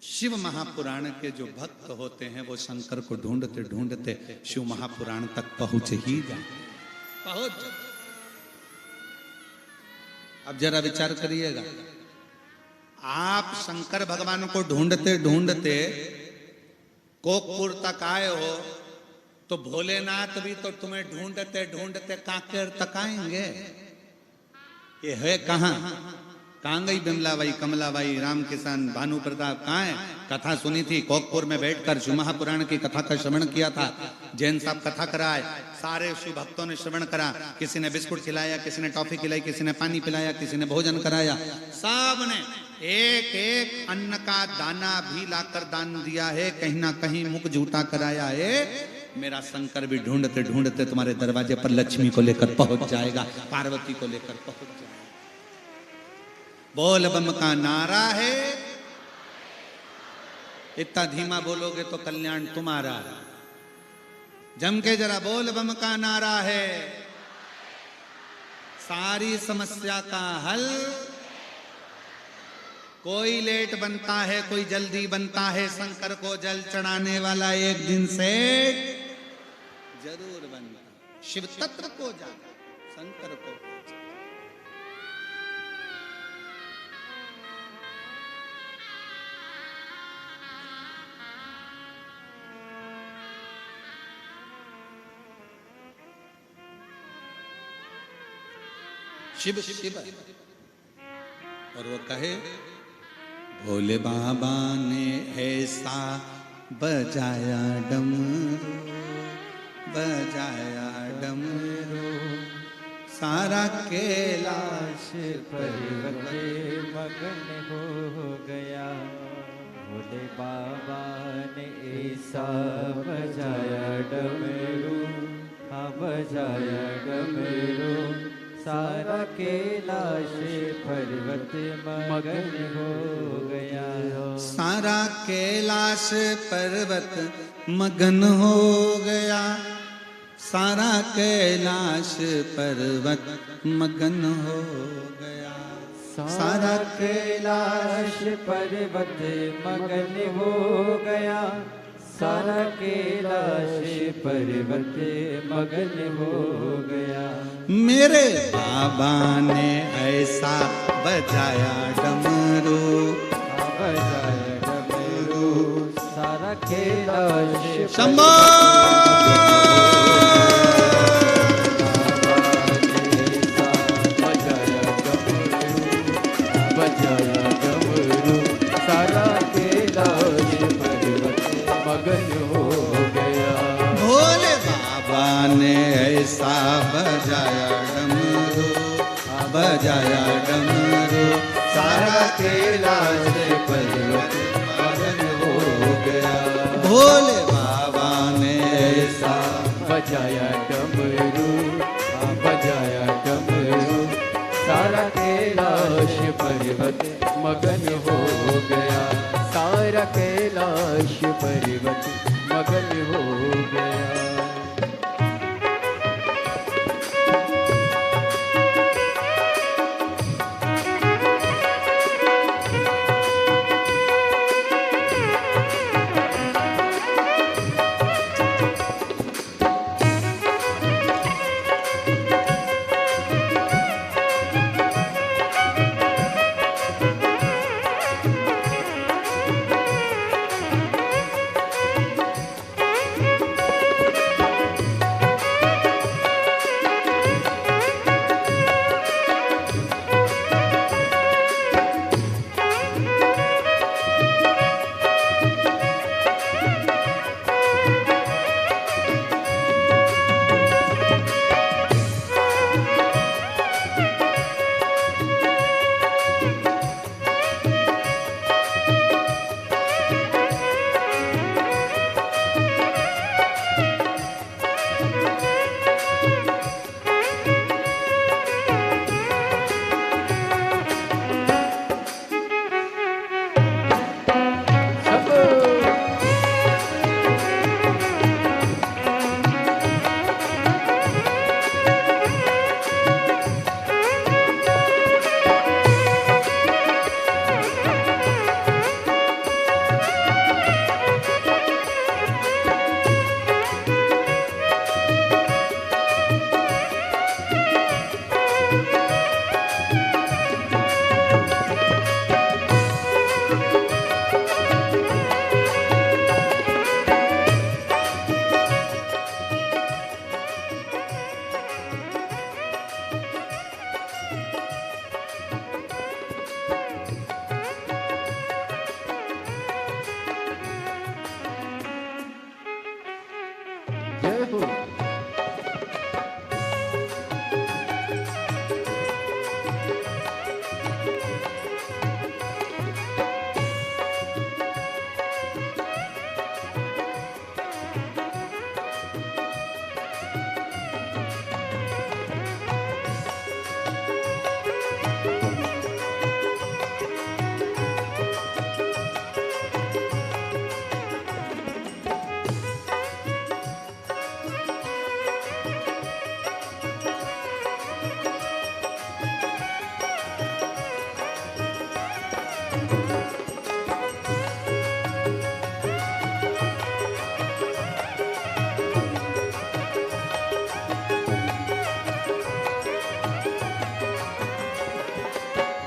शिव महापुराण के जो भक्त होते हैं वो शंकर को ढूंढते ढूंढते शिव महापुराण तक पहुंच ही जाते, पहुंच। अब जरा विचार करिएगा, आप शंकर भगवान को ढूंढते ढूंढते कोकपुर तक आए हो, तो भोलेनाथ भी तो तुम्हें ढूंढते ढूंढते कांकेर तक आएंगे। ये है कहां? कहां गई बिमलाबाई, कमलाबाई, राम किसान, भानु प्रताप कहां है? कथा सुनी थी कोकपुर में बैठकर, शिव महापुराण की कथा का श्रवण किया था। जैन साहब कथा कराए, सारे शिव भक्तों ने श्रवण करा। किसी ने बिस्कुट खिलाया, किसी ने टॉफी खिलाई, किसी ने पानी पिलाया, किसी ने भोजन कराया। सब ने एक एक अन्न का दाना भी लाकर दान दिया है, कहीं ना कहीं मुख झूठा कराया है। मेरा शंकर भी ढूंढते ढूंढते तुम्हारे दरवाजे पर लक्ष्मी को लेकर पहुंच जाएगा, पार्वती को लेकर पहुंच जाएगा। बोल बम का नारा है, इतना धीमा बोलोगे तो कल्याण तुम्हारा। जम के जरा बोल बम का नारा है, सारी समस्या का हल। कोई लेट बनता है, कोई जल्दी बनता है, शंकर को जल चढ़ाने वाला एक दिन से जरूर बनता। शिव तत्व को जाना, शंकर को। शिव शिव और वो कहे, भोले बाबा ने ऐसा बजाया डमरू, बजाया डमरू, सारा कैलाश पर्वत मगन हो गया। भोले बाबा ने ऐसा बजाया डमरू, हाँ बजाया डमरू, सारा कैलाश पर्वत मगन हो गया। सारा कैलाश पर्वत मगन हो गया, सारा कैलाश पर्वत मगन हो गया। सारा कैलाश पर्वत मगन हो गया, सारा कैलाश पर्वत मगन हो गया। मेरे बाबा ने ऐसा बजाया डमरू, बजाया डमरू, सारा कैलाश शंभो। बजाया डमरू, सारा कैलाश पर्वत मगन हो गया। भोले बाबा ने ऐसा बजाया डमरू, बजाया डमरू, सारा कैलाश पर्वत मगन हो गया। भोले बाबा ने ऐसा बजाया डमरू, बजाया डमरू, सारा कैलाश पर्वत मगन हो गया। सारा कैलाश पर्वत मगन हो गया।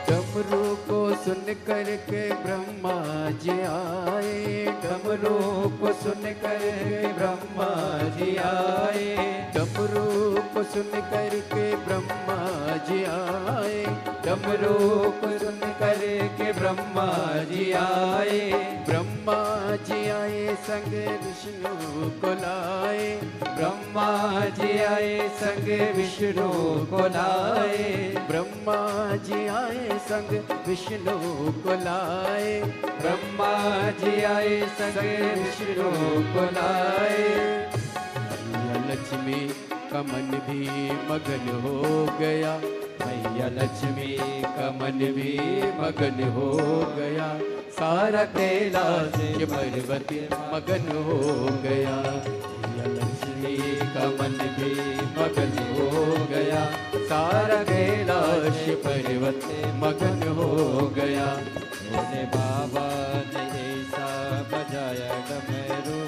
डमरू को सुन करके ब्रह्मा जी आए, डमरू को सुन करके ब्रह्मा जी आए, डमरू को सुन करके ब्रह्मा जी आए, डमरू को सुन करके ब्रह्मा जी आए, ब्रह्मा जी आए संग विष्णु को लाए, ब्रह्मा जी आए संग विष्णु को लाए, ब्रह्मा जी आए संग विष्णु को लाए, ब्रह्मा जी आए संग विष्णु को लाए। मैया लक्ष्मी का मन भी मगन हो गया, मैया लक्ष्मी का मन भी मगन हो गया, सारा कैलाश पर्वत मगन हो गया, मैया लक्ष्मी का मन भी मगन हो गया, सारा कैलाश पर्वत मगन हो गया। भोले बाबा ने ऐसा बजाया डमरू,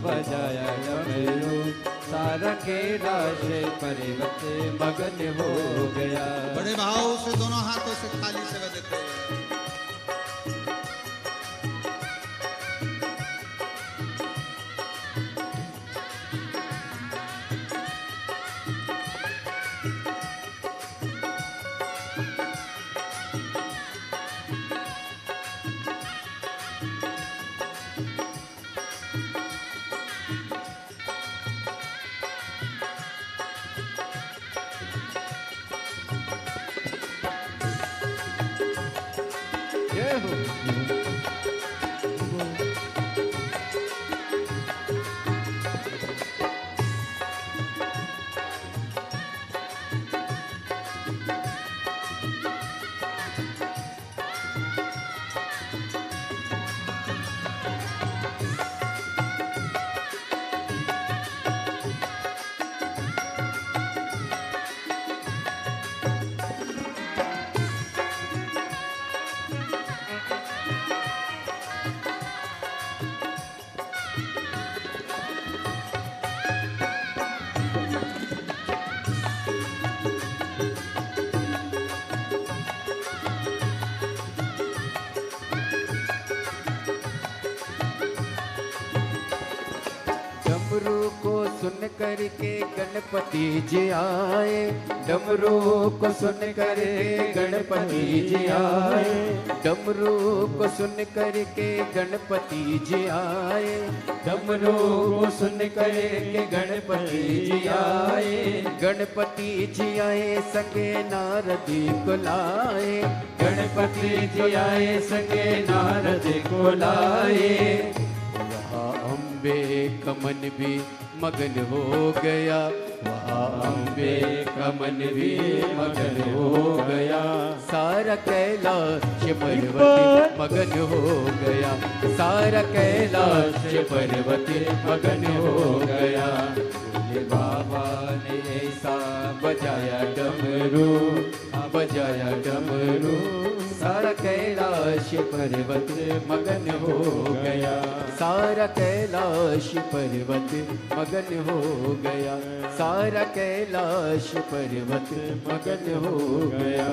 बजाया डमरू, सारा कैलाश पर्वत मगन हो गया। बड़े भाव से दोनों हाथों से थाली से बजाते हुए जय हो। डमरू को सुन करके गणपति जी आए, डमरू को सुन करके गणपति जी आए, डमरू को सुन करके गणपति जी आए, डमरू को सुन करके गणपति जी आए, गणपति जी आए संगे नारद को लाए, गणपति जी आए संगे नारद को लाए। वहाँ अम्बे का मन भी मगन हो गया, वहाँ अम्बे का मन भी मगन हो गया, सारा कैलाश पर्वत मगन हो गया, सारा कैलाश पर्वत मगन हो गया। भोले बाबा ने ऐसा बजाया डमरू, बजाया डमरू, सारा कैलाश पर्वत मगन हो गया, सारा कैलाश पर्वत मगन हो गया, सारा कैलाश पर्वत मगन हो गया।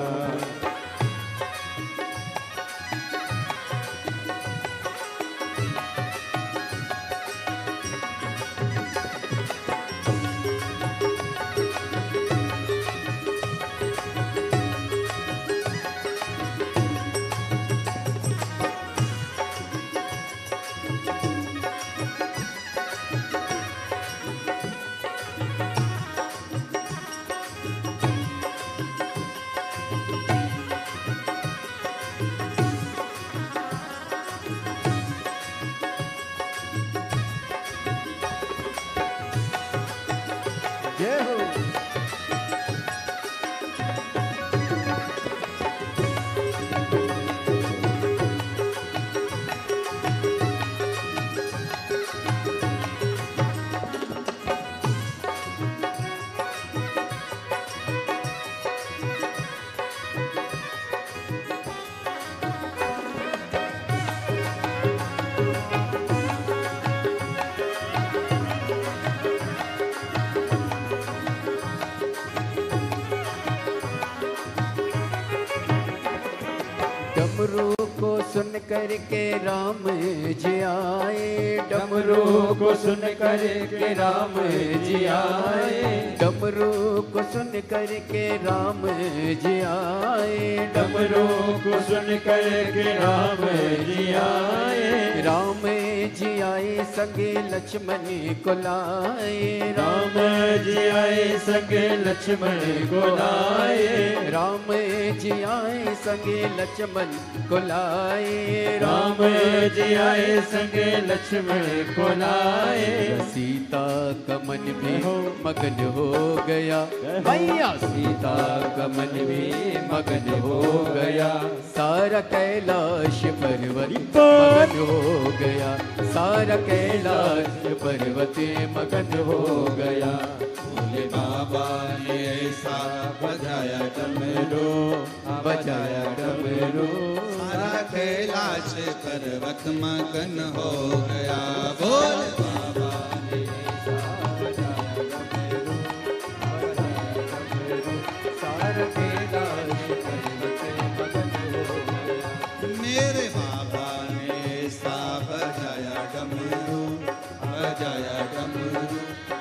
डमरू को सुन करके राम जी आए, डमरू को सुन करके राम जी आए, डमरू को सुन करके राम जी आए, डमरू को सुन करके राम जी आए, राम जी आए संगे लक्ष्मण को लाए, राम जी आए संगे लक्ष्मण को लाए, राम जी आए संगे लक्ष्मण को लाए, राम जी आए संगे लक्ष्मण को लाए, सीता का मन भी मगन हो गया, भैया सीता का मन भी मगन हो गया, सारा कैलाश पर्वत मगन हो गया, सारा कैलाश पर्वत मगन हो गया। भोले बाबा ने ऐसा बजाया डमरू, बजाया डमरू, सारा कैलाश पर्वत मगन हो गया। भोले बाबा ने ऐसा बजाया डमरू, सारा कैलाश पर्वत मगन हो गया। मेरे बाबा ने ऐसा बजाया डमरू, बजाया डमरू,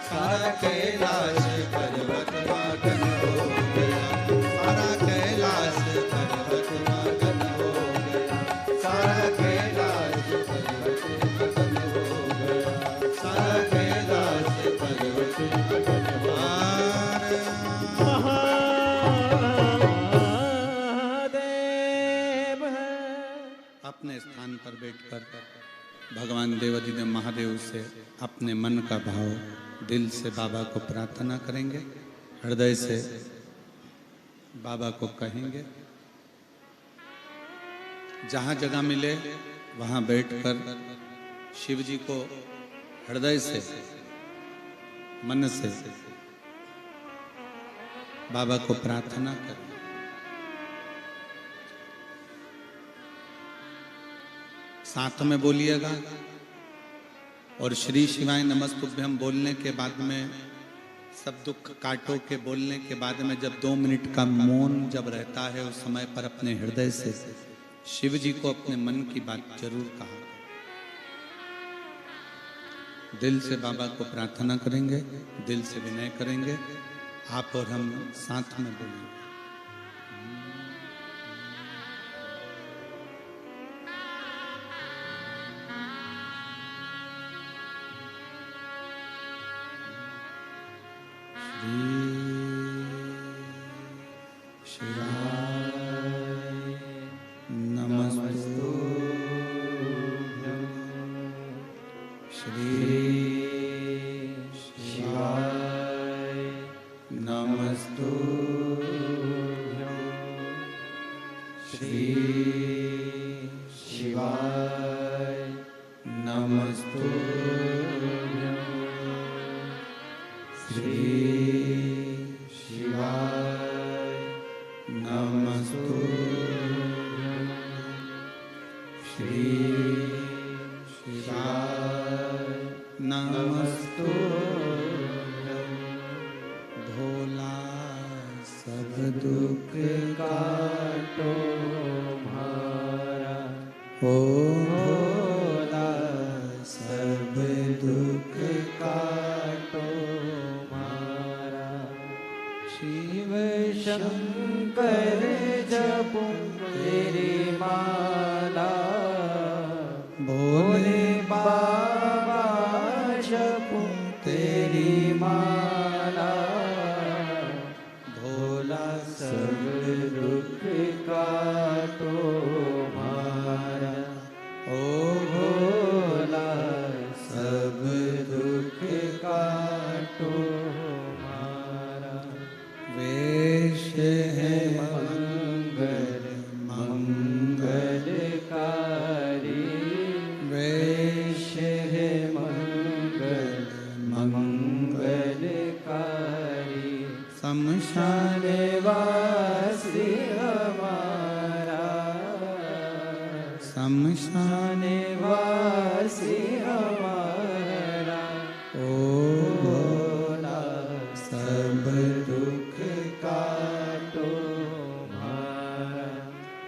सारा कैलाश पर्वत मगन हो गया, सारा कैलाश पर्वत मगन हो गया, सारा कैलाश पर्वत मगन हो गया, सारा कैलाश पर्वत मगन हो गया। अपने स्थान पर बैठकर भगवान देवाधिदेव महादेव से अपने मन का भाव दिल से बाबा को प्रार्थना करेंगे, हृदय से बाबा को कहेंगे। जहाँ जगह मिले वहाँ बैठकर शिव जी को हृदय से मन से बाबा को प्रार्थना करें। साथ में बोलिएगा और श्री शिवाय नमस्तुभ्यम बोलने के बाद में सब दुख काटो के बोलने के बाद में जब 2 मिनट का मौन जब रहता है उस समय पर अपने हृदय से शिव जी को अपने मन की बात जरूर कहा। दिल से बाबा को प्रार्थना करेंगे, दिल से विनय करेंगे, आप और हम साथ में बोलेंगे।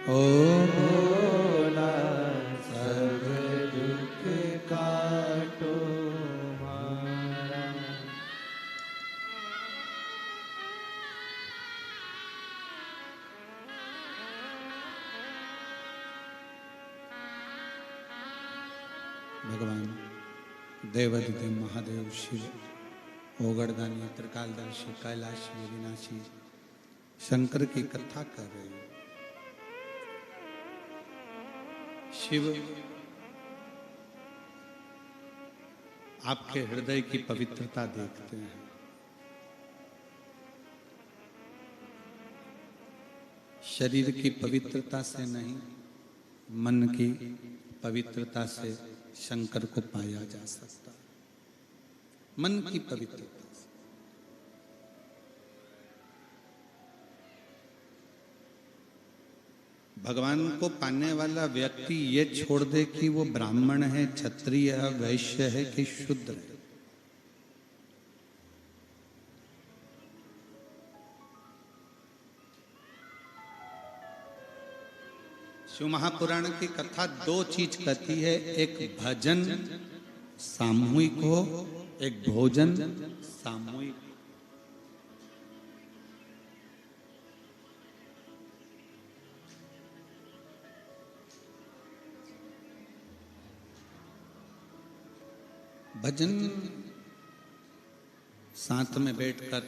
ओ भगवान देवाधिदेव महादेव शिव ओगड़दानी त्रिकालदर्शी कैलाशी अविनाशी शंकर की कथा कर रहे हैं। शिव आपके हृदय की पवित्रता देखते हैं। शरीर की पवित्रता से नहीं, मन की पवित्रता से शंकर को पाया जा सकता है। मन की पवित्रता से। भगवान को पाने वाला व्यक्ति ये छोड़ दे कि वो ब्राह्मण है, क्षत्रिय है, वैश्य है कि शूद्र है। शिव महापुराण की कथा दो चीज कहती है, एक भजन सामूहिक हो, एक भोजन सामूहिक। भजन साथ में बैठकर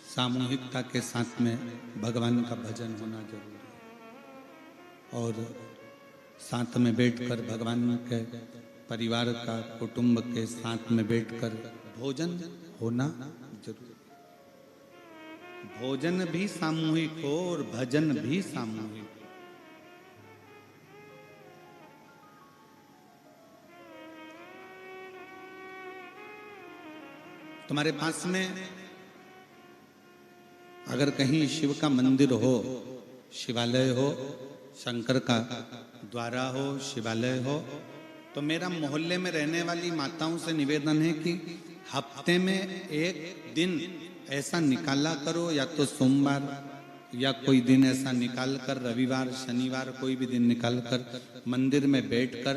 सामूहिकता के साथ में भगवान का भजन होना जरूरी है, और साथ में बैठकर भगवान के परिवार का, कुटुंब के साथ में बैठकर भोजन होना जरूरी है। भोजन भी सामूहिक हो और भजन भी सामूहिक हो। तुम्हारे पास में अगर कहीं शिव का मंदिर हो, शिवालय हो, शंकर का द्वारा हो, शिवालय हो, तो मेरा मोहल्ले में रहने वाली माताओं से निवेदन है कि हफ्ते में एक दिन ऐसा निकाला करो, या तो सोमवार या कोई दिन ऐसा निकाल कर, रविवार शनिवार कोई भी दिन निकाल कर मंदिर में बैठकर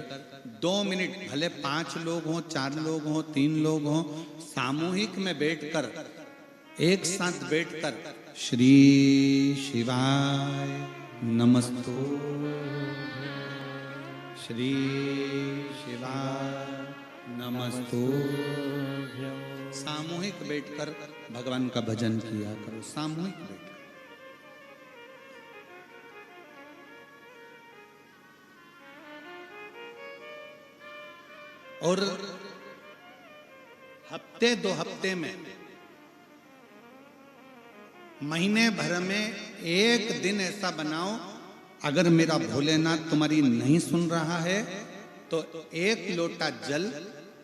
2 मिनट, भले 5 लोग हों, 4 लोग हों, 3 लोग हों, सामूहिक में बैठकर, एक साथ बैठकर श्री शिवाय नमस्तु, श्री शिवाय नमस्तु, सामूहिक बैठकर भगवान का भजन किया करो। सामूहिक बैठकर। और हफ्ते 2 हफ्ते में, महीने भर में एक दिन ऐसा बनाओ, अगर मेरा भोलेनाथ तुम्हारी नहीं सुन रहा है तो 1 लोटा जल,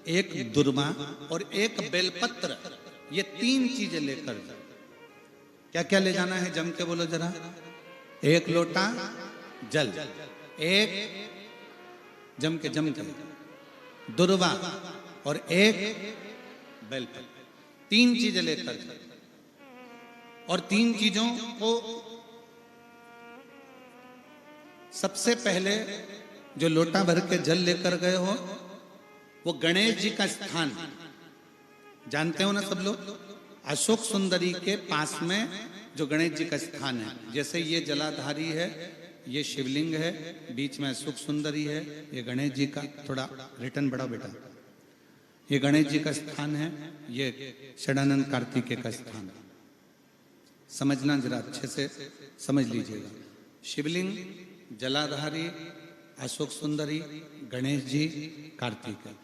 1 दुर्वा और 1 बेलपत्र, ये 3 चीजें लेकर जाओ। क्या क्या ले जाना है, जम के बोलो जरा। 1 लोटा जल, 1 जम के दुर्वा और 1 बेलपत्र, 3 चीजें लेकर जाओ। और 3 चीजों को सबसे पहले जो लोटा भर के जल लेकर गए हो, वो गणेश जी का स्थान जानते हो ना सब लोग, अशोक सुंदरी के पास में जो गणेश जी का स्थान है। जैसे ये जलाधारी है, ये शिवलिंग है, बीच में अशोक सुंदरी है, ये गणेश जी का, थोड़ा रिटर्न बढ़ाओ बेटा, ये गणेश जी का स्थान है, ये षडानंद कार्तिकेय का स्थान है। समझना जरा अच्छे से समझ लीजिएगा। शिवलिंग, जलाधारी, अशोक सुंदरी, गणेश जी, कार्तिकेय।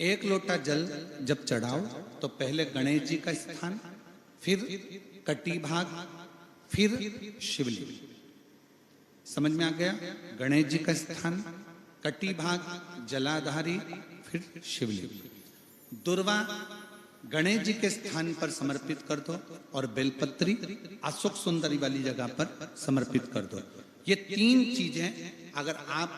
1 लोटा जल जब चढ़ाओ तो पहले गणेश जी का स्थान, फिर कटी भाग, फिर शिवलिंग। समझ में आ गया? गणेश जी का स्थान, कटी भाग, जलाधारी, फिर शिवलिंग। दुर्वा गणेश जी के स्थान पर समर्पित कर दो, और बेलपत्री अशोक सुंदरी वाली जगह पर समर्पित कर दो। ये 3 चीजें अगर आप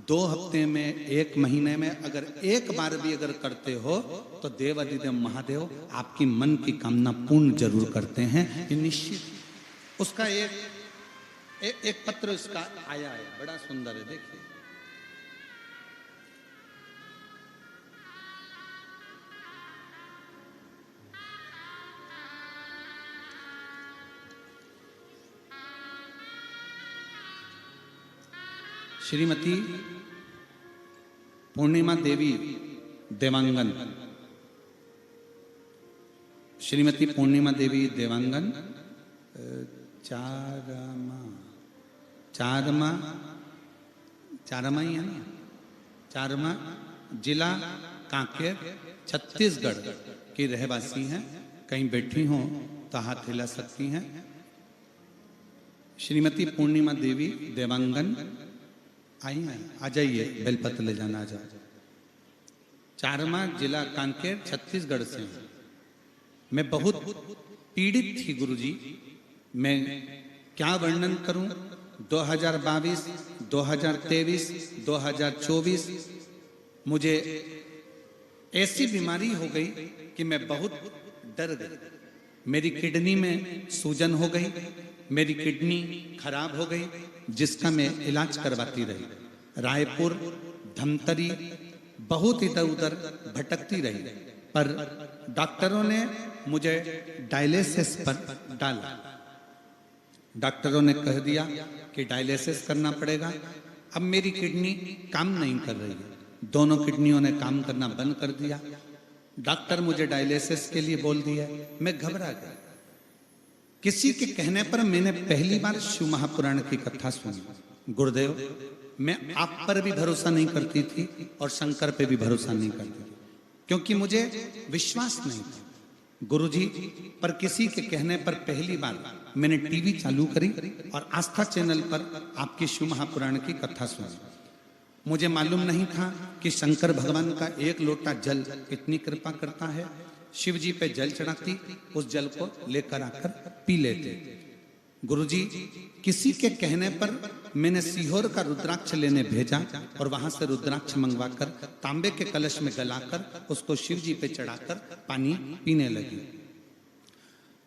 2 हफ्ते में, 1 महीने में अगर एक बार भी अगर करते हो तो देवाधिदेव महादेव आपकी मन की कामना पूर्ण जरूर करते हैं, ये निश्चित। उसका एक पत्र इसका आया है, बड़ा सुंदर है, देखिए। श्रीमती पूर्णिमा देवी देवांगन, श्रीमती पूर्णिमा देवी देवांगन, चारमा ही है ना, चारमा, जिला कांकेर, छत्तीसगढ़ की रहवासी हैं। कहीं बैठी हो तो हाथ हिला सकती हैं। श्रीमती पूर्णिमा देवी देवांगन आई हैं, आ जाइए, बेलपत्र ले जाना आ जाए। चारमा, जिला कांकेर, छत्तीसगढ़ से हैं। मैं बहुत पीड़ित थी गुरुजी, मैं क्या वर्णन करूं। 2022, 2023, 2024 मुझे ऐसी बीमारी हो गई कि मैं बहुत डर गई। मेरी किडनी में सूजन हो गई, मेरी किडनी खराब हो गई, जिसका मैं इलाज करवाती रही। रायपुर, धमतरी, बहुत इधर उधर भटकती रही, पर डॉक्टरों ने मुझे डायलिसिस पर डाला। डॉक्टरों ने कह दिया कि डायलिसिस करना पड़ेगा। अब मेरी किडनी काम नहीं कर रही है, दोनों किडनियों ने काम करना बंद कर दिया। डॉक्टर मुझे डायलिसिस के लिए बोल दिया। मैं घबरा गया। किसी के कहने पर मैंने पहली बार शिव महापुराण की कथा सुनी। गुरुदेव, मैं आप पर भी भरोसा नहीं करती थी और शंकर पे भी भरोसा नहीं करती थी, क्योंकि मुझे विश्वास नहीं था गुरुजी पर। किसी के कहने पर पहली बार मैंने टीवी चालू करी और आस्था चैनल पर आपकी शिव महापुराण की कथा सुनी। मुझे मालूम नहीं था कि शंकर भगवान का एक लोटा जल इतनी कृपा करता है। शिव जी पे जल चढ़ाती, उस जल को लेकर आकर पी लेते। गुरुजी, किसी के कहने पर मैंने सीहोर का रुद्राक्ष लेने भेजा और वहां से रुद्राक्ष मंगवाकर तांबे के कलश में गलाकर उसको शिव जी पे चढ़ाकर पानी पीने लगी।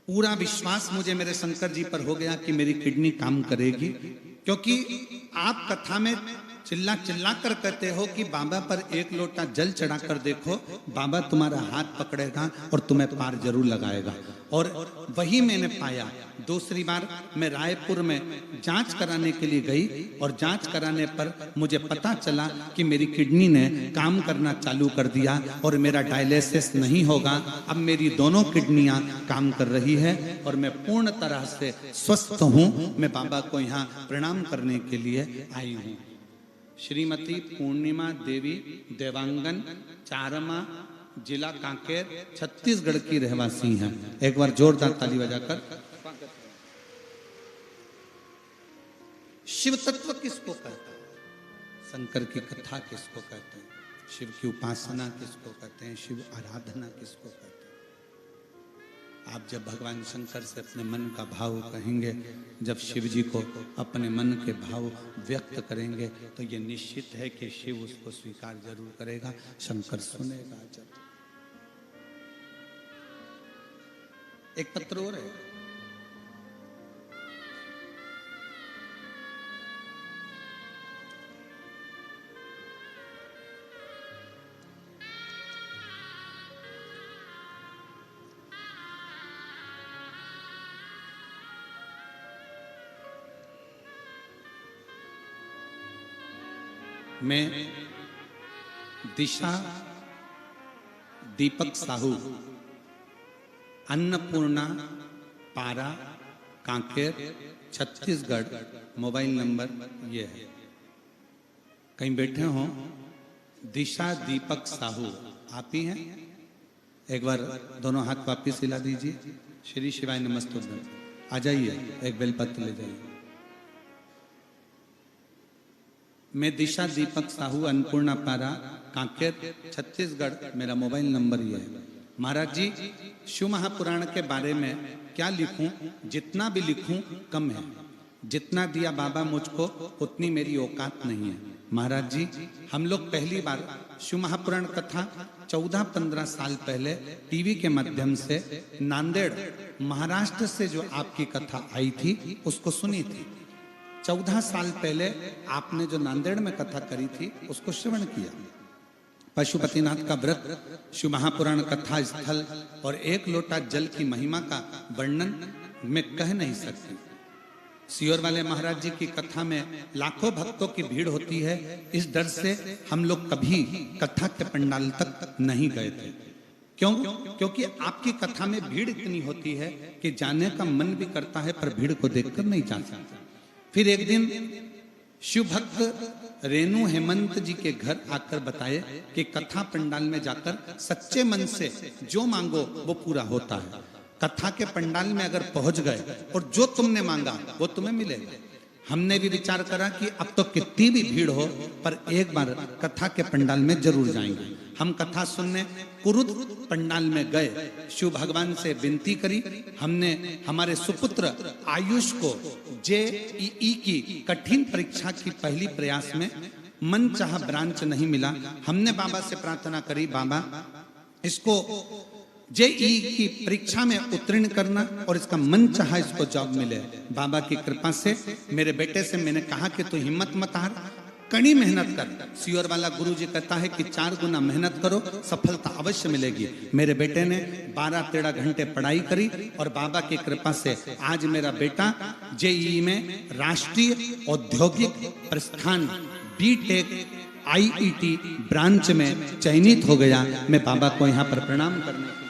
पूरा विश्वास मुझे मेरे शंकर जी पर हो गया कि मेरी किडनी काम करेगी, क्योंकि आप कथा में चिल्ला चिल्ला कर कहते हो कि बाबा पर एक लोटा जल चढ़ाकर देखो, बाबा तुम्हारा हाथ पकड़ेगा और तुम्हें पार जरूर लगाएगा। और वही मैंने पाया। दूसरी बार मैं रायपुर में जांच कराने के लिए गई और जांच कराने पर मुझे पता चला कि मेरी किडनी ने काम करना चालू कर दिया और मेरा डायलिसिस नहीं होगा। अब मेरी दोनों किडनियां काम कर रही है और मैं पूर्ण तरह से स्वस्थ हूं। मैं बाबा को यहाँ प्रणाम करने के लिए आई हूँ। श्रीमती पूर्णिमा देवी देवांगन, चारमा, जिला कांकेर, छत्तीसगढ़ की रहवासी हैं। एक बार जोरदार ताली बजाकर। शिव तत्व किसको कहते हैं? शंकर की कथा किसको कहते हैं? शिव की उपासना किसको कहते हैं? शिव आराधना किसको कहते हैं? आप जब भगवान शंकर से अपने मन का भाव कहेंगे, जब शिव जी को अपने मन के भाव व्यक्त करेंगे, तो ये निश्चित है कि शिव उसको स्वीकार जरूर करेगा, शंकर सुनेगा जब। एक पत्र और है। मैं दिशा दीपक साहू, अन्नपूर्णा, पारा, कांकेर, छत्तीसगढ़, मोबाइल नंबर ये है। कहीं बैठे हो? दिशा दीपक साहू आप ही हैं? एक बार दोनों हाथ वापिस हिला दीजिए। श्री शिवाय नमस्तुभ्यं। आ जाइए, एक बेलपत्र ले जाइए। मैं दिशा दीपक साहू, अन्नपूर्णा, पारा, कांकेर, छत्तीसगढ़, मेरा मोबाइल नंबर ये है। महाराज जी, शिव महापुराण के बारे में क्या लिखूं? जितना भी लिखूं कम है। जितना दिया बाबा मुझको उतनी मेरी औकात नहीं है। महाराज जी, हम लोग पहली बार शिव महापुराण कथा 14-15 साल पहले टीवी के माध्यम से नांदेड़, महाराष्ट्र से जो आपकी कथा आई थी उसको सुनी थी। 14 साल पहले आपने जो नांदेड़ में कथा करी थी उसको श्रवण किया। पशुपतिनाथ का व्रत, शिव महापुराण कथा स्थल और एक लोटा जल की महिमा का वर्णन मैं कह नहीं सकती। सियोर वाले महाराज जी की कथा में लाखों भक्तों की भीड़ होती है, इस डर से हम लोग कभी कथा के पंडाल तक नहीं गए थे। क्यों? क्योंकि आपकी कथा में भीड़ इतनी होती है कि जाने का मन भी करता है पर भीड़ को देखकर नहीं जा सकता। फिर एक दिन शिव भक्त रेणु हेमंत जी के घर आकर बताए कि कथा पंडाल में जाकर सच्चे मन से जो मांगो वो पूरा होता है। कथा के पंडाल में अगर पहुंच गए और जो तुमने मांगा वो तुम्हें मिलेगा। हमने भी विचार करा कि अब तो कितनी भी भीड़ हो पर एक बार कथा के पंडाल में जरूर जाएंगे। हम कथा सुनने कुरुद पंडाल में गए, शिव भगवान से विनती करी। हमने हमारे सुपुत्र आयुष को JEE की कठिन परीक्षा की पहली प्रयास में मन चाहा ब्रांच नहीं मिला। हमने बाबा से प्रार्थना करी, बाबा इसको JEE की परीक्षा में उत्तीर्ण करना और इसका मन चाहा इसको जॉब मिले। बाबा की कृपा से मेरे बेटे से मैंने कहा कि तू हिम्मत मत हार, कड़ी मेहनत कर। सियोर वाला गुरु जी कहता है कि 4 गुना मेहनत करो, सफलता अवश्य मिलेगी। मेरे बेटे ने 12-13 घंटे पढ़ाई करी और बाबा की कृपा से आज मेरा बेटा JEE में राष्ट्रीय औद्योगिक प्रस्थान BTech IET ब्रांच में चयनित हो गया। मैं बाबा को यहाँ पर प्रणाम करने के लिए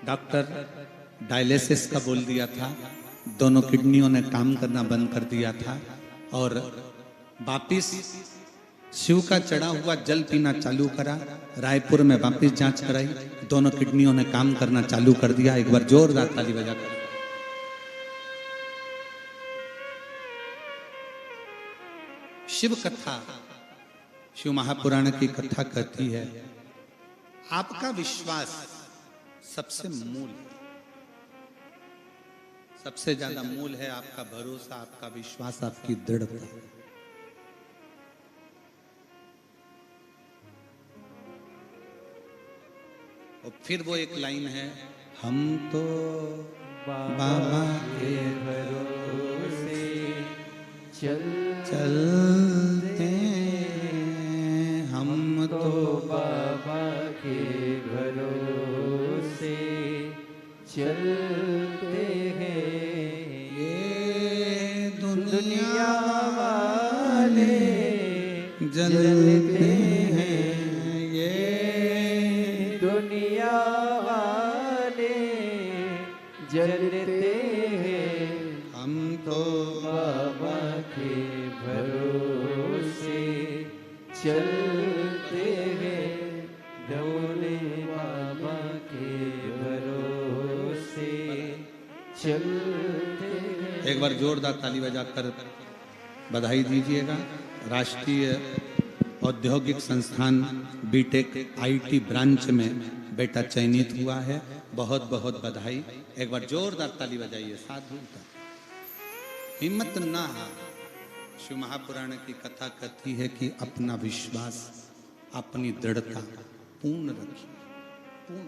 डॉक्टर डायलिसिस का बोल दिया था, दोनों किडनियों ने काम करना बंद कर दिया था और वापिस शिव का चढ़ा हुआ जल पीना चालू करा। रायपुर में वापिस जांच कराई, दोनों किडनियों ने काम करना चालू कर दिया। एक बार जोरदार ताली बजाकर शिव कथा, शिव महापुराण की कथा कहती है आपका विश्वास सबसे मूल है, सबसे ज्यादा मूल है आपका भरोसा, आपका विश्वास, आपकी दृढ़ता। और फिर वो एक लाइन है, हम तो बाबा के भरोसे चलते, हम तो बाबा के भरोसे चलते हैं। ये दुनिया वाले जलते हैं, ये दुनिया वाले जलते हैं। हम तो बाबा के भरोसे चलते हैं। डोले बाबा के भरोसे चलते हैं। एक बार जोरदार ताली बजाकर बधाई दीजिएगा। राष्ट्रीय औद्योगिक संस्थान BTech IIT ब्रांच में बेटा चयनित हुआ है, बहुत बहुत बधाई। एक बार जोरदार ताली बजाइए। साधु हिम्मत ना हार। शिव महापुराण की कथा कहती है कि अपना विश्वास, अपनी दृढ़ता पूर्ण रखिए, पूर्ण।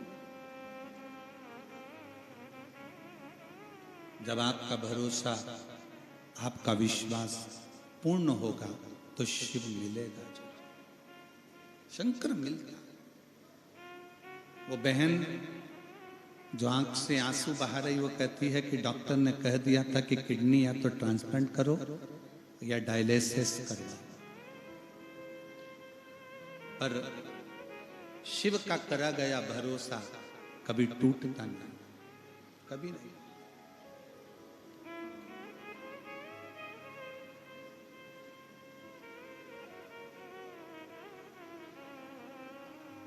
जब आपका भरोसा, आपका विश्वास पूर्ण होगा तो शिव मिलेगा, शंकर मिलता। वो बहन जो आंख से आंसू बहा रही, वो कहती है कि डॉक्टर ने कह दिया था कि किडनी या तो ट्रांसप्लांट करो या डायलिसिस करो, पर शिव का करा गया भरोसा कभी टूटता नहीं, कभी नहीं।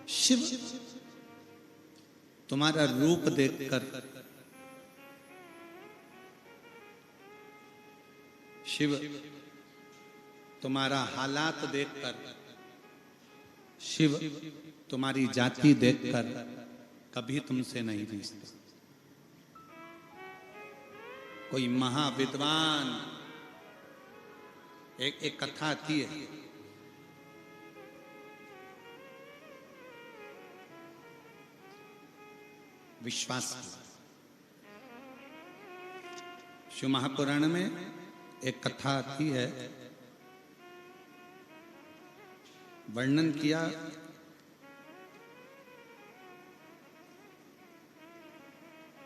शिव तुम्हारा रूप देखकर शिव तुम्हारा हालात देखकर, शिव तुम्हारी जाति देखकर कभी तुमसे नहीं रिश्ता। कोई महाविद्वान, एक कथा आती है, विश्वास की। शिव महापुराण में एक कथा आती है, वर्णन किया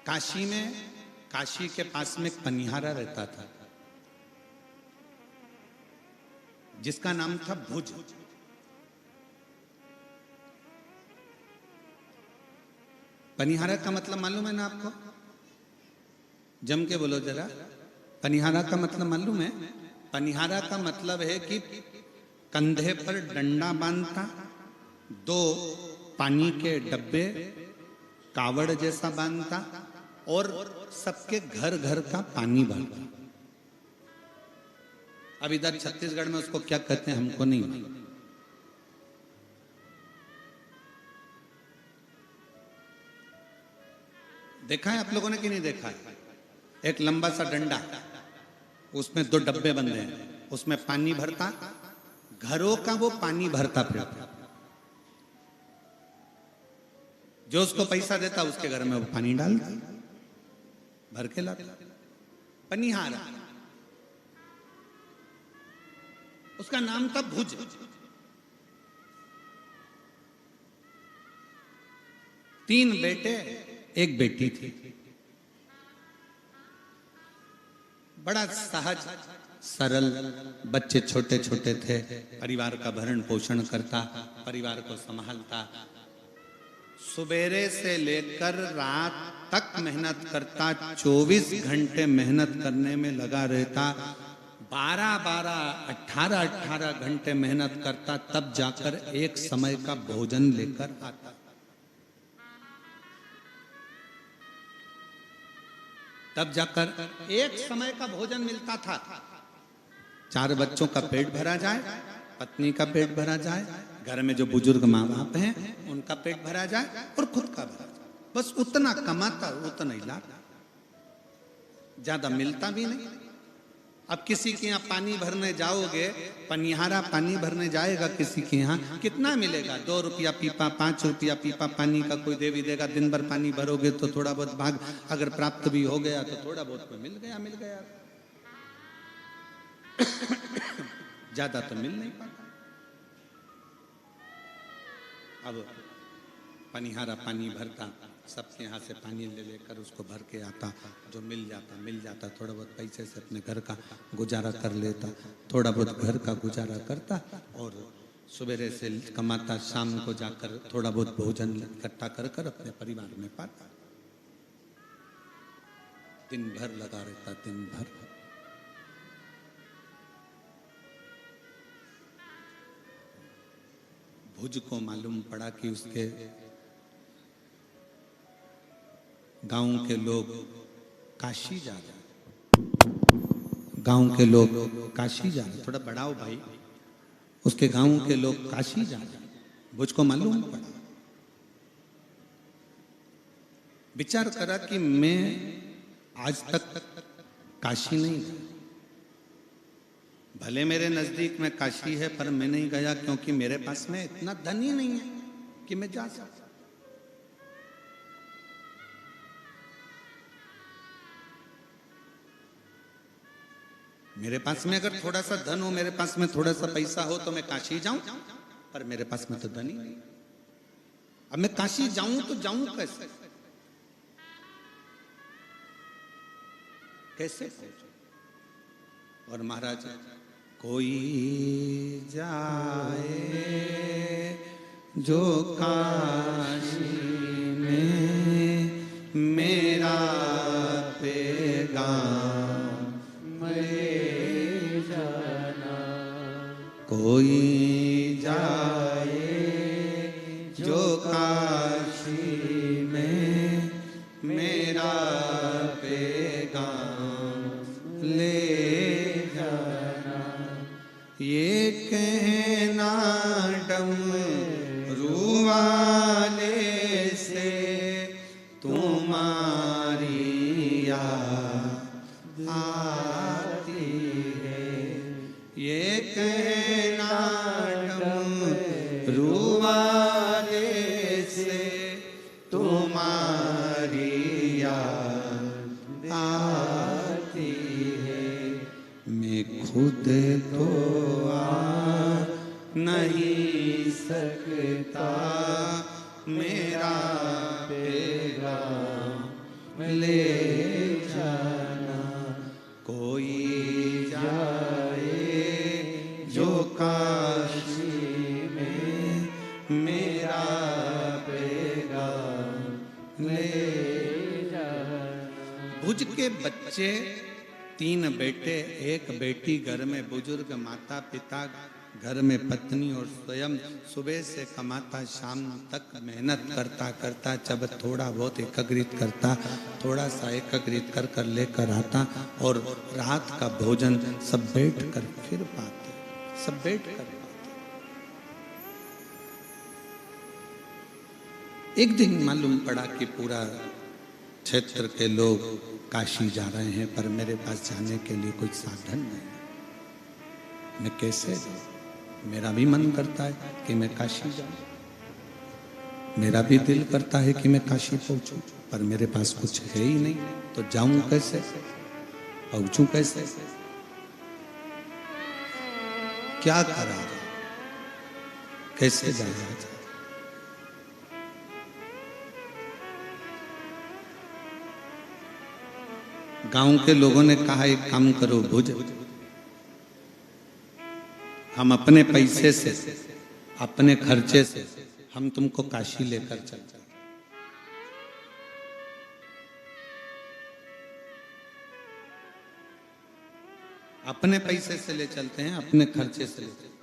काशी में, काशी के पास में एक पनिहारा रहता था जिसका नाम था भुज। पनिहारा का मतलब मालूम है ना आपको? जम के बोलो जरा, पनिहारा का मतलब मालूम है? पनिहारा का मतलब है कि कंधे पर डंडा बांधता, दो पानी के डब्बे कावड़ जैसा बांधता और सबके घर घर का पानी भरता। अब इधर छत्तीसगढ़ में उसको क्या कहते हैं हमको नहीं मालूम। देखा है आप लोगों ने कि नहीं देखा है? एक लंबा सा डंडा, उसमें दो डब्बे बंधे हैं, उसमें पानी भरता, घरों का वो पानी भरता फिरता। जो उसको पैसा देता उसके घर में वो पानी डालता, भर के लाता। पनिहारा, उसका नाम था भुज। तीन बेटे एक बेटी थी। बड़ा सहज सरल, बच्चे छोटे छोटे थे, परिवार का भरण पोषण करता, परिवार को संभालता, सुबेरे से लेकर रात तक मेहनत करता, 24 घंटे मेहनत करने में लगा रहता, 12-12, 18-18 घंटे मेहनत करता, तब जाकर एक समय का भोजन लेकर आता। तब जाकर एक समय का भोजन मिलता था। 4 बच्चों का पेट भरा जाए, पत्नी का पेट भरा जाए, घर में जो बुजुर्ग माँ बाप हैं उनका पेट भरा जाए और खुद का भरा जाए। बस उतना कमाता, उतना ही लाता, ज्यादा मिलता भी नहीं। अब किसी के यहाँ पानी भरने जाओगे, पनिहारा पानी भरने जाएगा किसी के यहाँ, कितना मिलेगा? 2 रुपया पीपा, 5 रुपया पीपा पानी का कोई दे भी देगा। दिन भर पानी भरोगे तो थोड़ा बहुत भाग अगर प्राप्त भी हो गया तो थोड़ा बहुत तो मिल गया, मिल गया। ज्यादा तो मिल नहीं पाता। अब पनिहारा पानी भरता, सबके यहाँ से पानी ले लेकर उसको भर के आता, जो मिल जाता, थोड़ा बहुत पैसे से अपने घर का गुजारा कर लेता, थोड़ा बहुत घर का गुजारा करता और सवेरे से कमाता, शाम को जाकर थोड़ा बहुत भोजन इकट्ठा कर कर अपने परिवार में पाता। दिन भर लगा रहता, दिन भर। भुज को मालूम पड़ा कि उसके गांव के लोग काशी जा रहे, गांव के लोग काशी जा रहे, थोड़ा बढ़ाओ भाई, उसके गांव के लोग काशी जा रहे। भुज को मालूम पड़ा, विचार करा कि मैं आज तक काशी नहीं गया। भले मेरे नजदीक में काशी है पर मैं नहीं गया क्योंकि मेरे पास में इतना धन ही नहीं है कि मैं जा सकता। मेरे पास में अगर थोड़ा सा धन हो, मेरे पास में थोड़ा सा पैसा हो तो मैं काशी जाऊं, पर मेरे पास में तो धन ही नहीं। अब मैं काशी जाऊं तो जाऊं कैसे? कैसे पहुंचूं? और महाराज, कोई जाए जो काशी में मेरा पैगाम ले जाना, कोई जाए जो काशी में मेरा पैगाम ले जाना। से तुम्हारी याद आती है। मैं खुद तो आ नहीं सकता, मेरा पैगाम ले जाना। कोई जाए जो काशी में, मेरा पैगाम ले जाना। भुज के बच्चे 3 बेटे 1 बेटी, घर में बुजुर्ग माता पिता, घर में पत्नी और स्वयं सुबह से कमाता शाम तक मेहनत करता करता जब थोड़ा बहुत एकत्रित करता, थोड़ा सा एकत्रित कर कर लेकर आता और रात का भोजन सब बैठ कर फिर पाते, सब बैठ कर पाते। एक दिन मालूम पड़ा कि पूरा क्षेत्र के लोग काशी जा रहे हैं, पर मेरे पास जाने के लिए कोई साधन नहीं। मैं कैसे जाऊं? मेरा भी मन करता है कि मैं काशी जाऊं, मेरा भी दिल करता है कि मैं काशी पहुंचूं, पर मेरे पास कुछ है ही नहीं। तो जाऊं कैसे, पहुंचूं कैसे, क्या करा जाए, कैसे जाया जाए? गांव के लोगों ने कहा एक काम करो भुज, हम अपने पैसे से, अपने खर्चे से हम तुमको काशी लेकर चलते हैं। अपने पैसे से ले चलते हैं, अपने खर्चे से ले चलते हैं।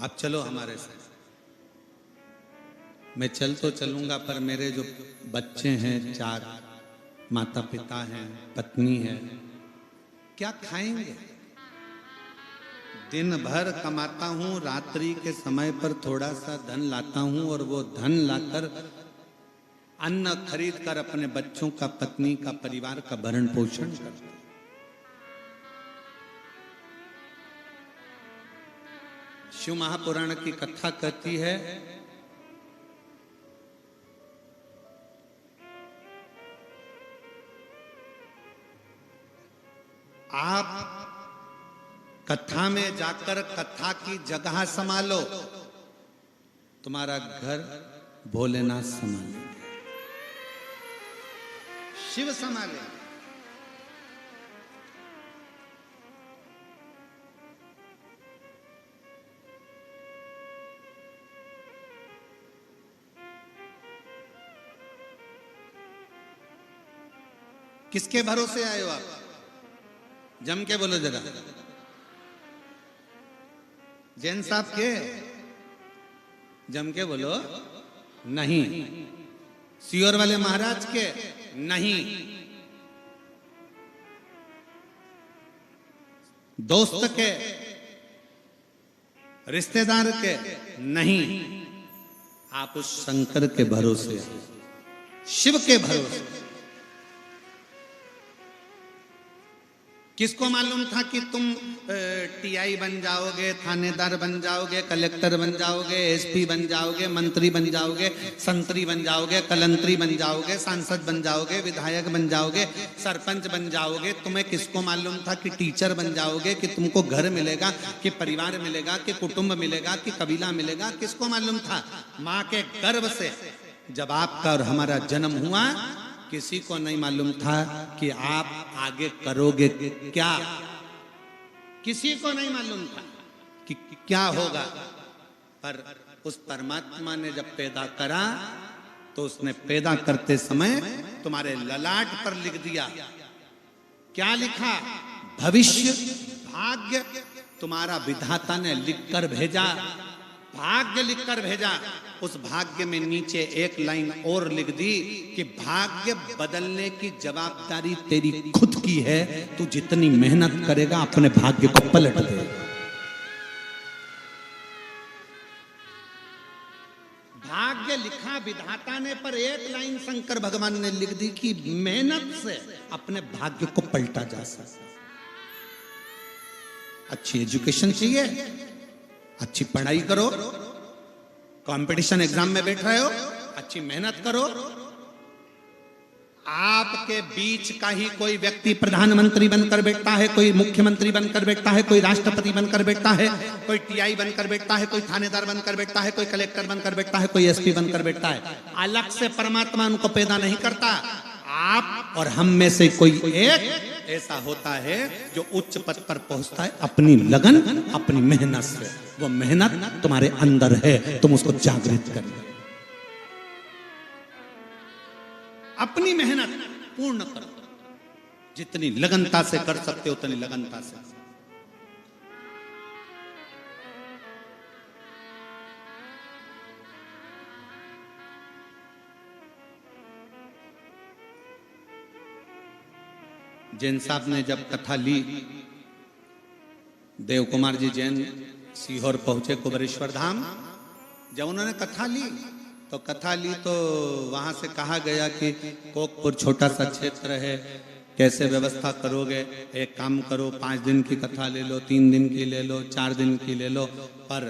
आप चलो हमारे साथ। मैं चल तो चलूंगा, पर मेरे जो बच्चे हैं 4, माता पिता हैं, पत्नी है, क्या खाएंगे? दिन भर कमाता हूं, रात्रि के समय पर थोड़ा सा धन लाता हूं और वो धन लाकर अन्न खरीद कर अपने बच्चों का, पत्नी का, परिवार का भरण पोषण करता हूं। शिव महापुराण की कथा कहती है, आप कथा में जाकर कथा की जगह संभालो, तुम्हारा घर भोलेनाथ संभालेंगे, शिव संभालेंगे। किसके भरोसे आए हो आप? जम के बोलो जरा। जैन साहब के? जम के बोलो। नहीं। सियोर वाले महाराज के? नहीं। दोस्त के, रिश्तेदार के? नहीं। आप उस शंकर के भरोसे, शिव के भरोसे। किसको मालूम था कि तुम टीआई बन जाओगे, थानेदार बन जाओगे, कलेक्टर बन जाओगे, एसपी बन जाओगे, मंत्री बन जाओगे, संतरी बन जाओगे, कलंतरी बन जाओगे, सांसद बन जाओगे, विधायक बन जाओगे, सरपंच बन जाओगे? तुम्हें किसको मालूम था कि टीचर बन जाओगे, कि तुमको घर मिलेगा, कि परिवार मिलेगा, कि कुटुंब मिलेगा, कि कबीला मिलेगा? किसको मालूम था? माँ के गर्भ से जब आपका और हमारा जन्म हुआ, किसी को नहीं मालूम था कि आप आगे करोगे क्या। किसी को नहीं मालूम था कि क्या होगा, पर उस परमात्मा ने जब पैदा करा तो उसने पैदा करते समय तुम्हारे ललाट पर लिख दिया। क्या लिखा? भविष्य, भाग्य तुम्हारा विधाता ने लिखकर भेजा, भाग्य लिखकर भेजा। उस भाग्य में नीचे एक लाइन और लिख दी कि भाग्य बदलने की जवाबदारी तेरी खुद की है, तू जितनी मेहनत करेगा अपने भाग्य को पलट देगा। भाग्य लिखा विधाता ने, पर एक लाइन शंकर भगवान ने लिख दी कि मेहनत से अपने भाग्य को पलटा जा सकता। अच्छी एजुकेशन चाहिए, अच्छी पढ़ाई करो, कंपटीशन एग्जाम में बैठ रहे हो, अच्छी मेहनत करो। आपके बीच का ही कोई व्यक्ति प्रधानमंत्री बनकर बैठता है, कोई मुख्यमंत्री बनकर बैठता है, कोई राष्ट्रपति बनकर बैठता है, कोई टीआई बनकर बैठता है, कोई थानेदार बनकर बैठता है, कोई कलेक्टर बनकर बैठता है, कोई एसपी बनकर बैठता है। अलग से परमात्मा उनको पैदा नहीं करता। आप और हम में से कोई एक ऐसा होता है जो उच्च पद पर पहुंचता है अपनी लगन, अपनी मेहनत से। वो मेहनत तुम्हारे अंदर है, तुम उसको जागृत करो। अपनी मेहनत पूर्ण करो, जितनी लगनता से कर सकते हो उतनी लगनता से। जैन साहब ने जब कथा ली, देव कुमार जी जैन सीहोर पहुंचे कुबेरेश्वर धाम। जब उन्होंने कथा ली तो वहां से कहा गया कि कोकपुर छोटा सा क्षेत्र है, कैसे व्यवस्था करोगे? एक काम करो, 5 दिन की कथा ले लो, 3 दिन की ले लो, 4 दिन की ले लो। पर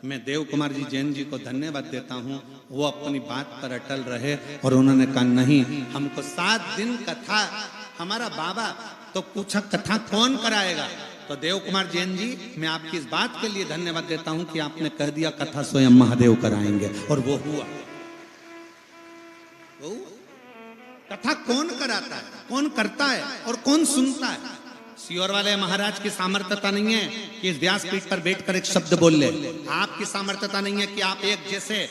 मैं देव कुमार जी जैन जी को धन्यवाद देता हूँ, वो अपनी बात पर अटल रहे और उन्होंने कहा नहीं, हमको 7 दिन कथा। हमारा बाबा तो पूछा कथा कौन कराएगा? तो देव कुमार जैन जी, मैं आपकी इस बात के लिए धन्यवाद देता हूं कि आपने कह दिया कथा स्वयं महादेव कराएंगे, और वो हुआ। कथा कौन कराता है, कौन करता है और कौन सुनता है? सीहोर वाले महाराज की सामर्थ्यता नहीं है कि इस व्यासपीठ पर बैठकर एक शब्द बोल ले। आपकी सामर्थ्यता नहीं है कि आप एक जैसे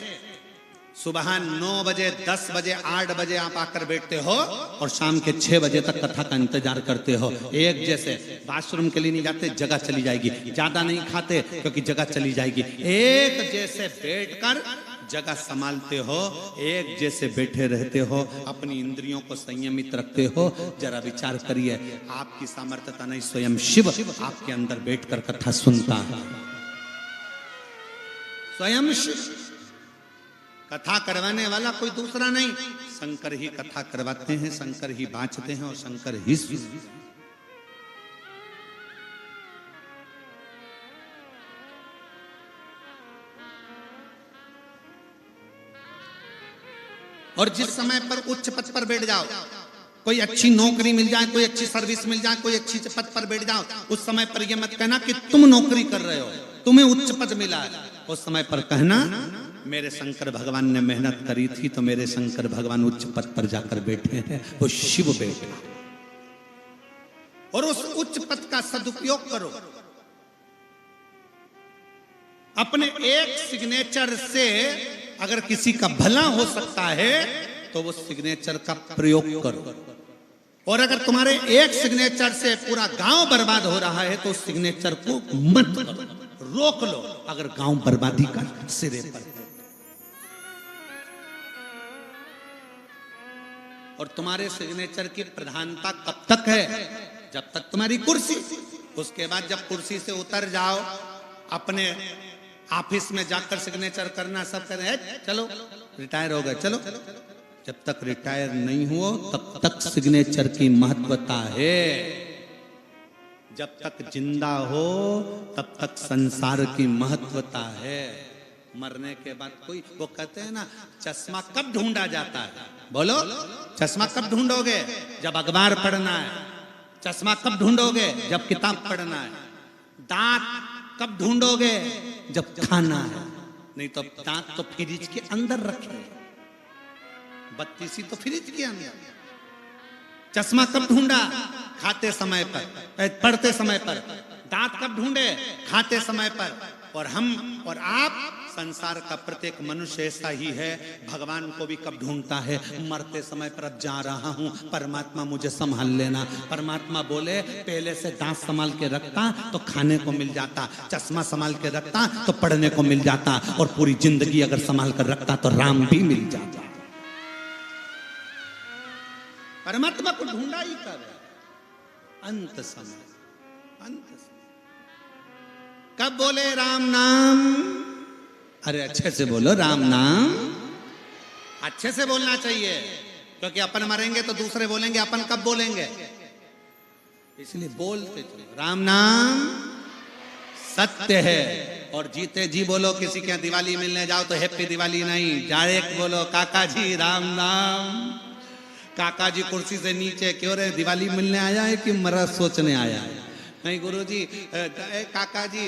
सुबह 9 बजे, 10 बजे, 8 बजे आप आकर बैठते हो और शाम के 6 बजे तक कथा का इंतजार करते हो। एक जैसे वॉशरूम के लिए नहीं जाते, जगह चली जाएगी। ज्यादा नहीं खाते क्योंकि जगह चली जाएगी। एक जैसे बैठकर जगह संभालते हो, एक जैसे बैठे रहते हो, अपनी इंद्रियों को संयमित रखते हो। जरा विचार करिए, आपकी सामर्थ्यता नहीं, स्वयं शिव आपके अंदर बैठकर कथा सुनता है। स्वयं शिव कथा करवाने वाला कोई दूसरा नहीं, शंकर ही कथा करवाते हैं, शंकर ही बाँचते हैं और शंकर ही सुनते हैं। और जिस समय पर उच्च पद पर बैठ जाओ, कोई अच्छी नौकरी मिल जाए, कोई अच्छी सर्विस मिल जाए, कोई अच्छी पद पर बैठ जाओ, उस समय पर यह मत कहना कि तुम नौकरी कर रहे हो, तुम्हें उच्च पद मिला है। उस समय पर कहना मेरे शंकर भगवान ने मेहनत करी थी तो मेरे शंकर भगवान उच्च पद पर जाकर बैठे हैं, वो शिव बैठे। और उस उच्च पद का सदुपयोग करो। अपने एक सिग्नेचर से अगर किसी का भला हो सकता है तो वो सिग्नेचर का प्रयोग करो। और अगर तुम्हारे एक सिग्नेचर से पूरा गांव बर्बाद हो रहा है तो उस सिग्नेचर को मत करो, रोक लो। अगर गांव बर्बादी का सिरे पर, और तुम्हारे सिग्नेचर की प्रधानता कब तक है? जब तक तुम्हारी कुर्सी। उसके बाद जब कुर्सी से उतर जाओ, अपने ऑफिस में जाकर सिग्नेचर करना, सब करें चलो रिटायर हो गए, चलो। जब तक रिटायर नहीं हो तब तक सिग्नेचर की महत्वता है। जब तक जिंदा हो तब तक संसार की महत्वता है। मरने के बाद कोई, वो कहते हैं ना, चश्मा कब ढूंढा जाता है? बोलो, चश्मा कब ढूंढोगे? जब अखबार पढ़ना है। चश्मा कब ढूंढोगे? जब किताब पढ़ना है। दांत कब ढूंढोगे? जब खाना है। नहीं तो दांत तो फ्रिज के अंदर रखे, बत्तीसी तो फ्रिज के अंदर। चश्मा कब ढूंढा? खाते समय पर, पढ़ते समय पर। दांत कब ढूंढे? खाते समय पर। और हम और आप, संसार का प्रत्येक मनुष्य ऐसा ही है। भगवान को भी कब ढूंढता है? मरते समय पर। अब जा रहा हूं, परमात्मा मुझे संभाल लेना। परमात्मा बोले पहले से दांत संभाल के रखता तो खाने को मिल जाता, चश्मा संभाल के रखता तो पढ़ने को मिल जाता, और पूरी जिंदगी अगर संभाल कर रखता तो राम भी मिल जाता। परमात्मा को ढूंढा ही कर अंत समय। अंत समय कब बोले राम नाम? अरे अच्छे से बोलो राम नाम। अच्छे से बोलना चाहिए, क्योंकि अपन मरेंगे तो दूसरे बोलेंगे, अपन कब बोलेंगे? इसलिए बोलते चलो राम नाम सत्य है और जीते जी बोलो किसी के यहाँ दिवाली मिलने जाओ तो हैप्पी दिवाली नहीं, डायरेक्ट बोलो काका जी राम नाम। काका जी कुर्सी से नीचे क्यों रे, दिवाली मिलने आया है कि मरद सोचने आया है? नहीं गुरुजी, काका जी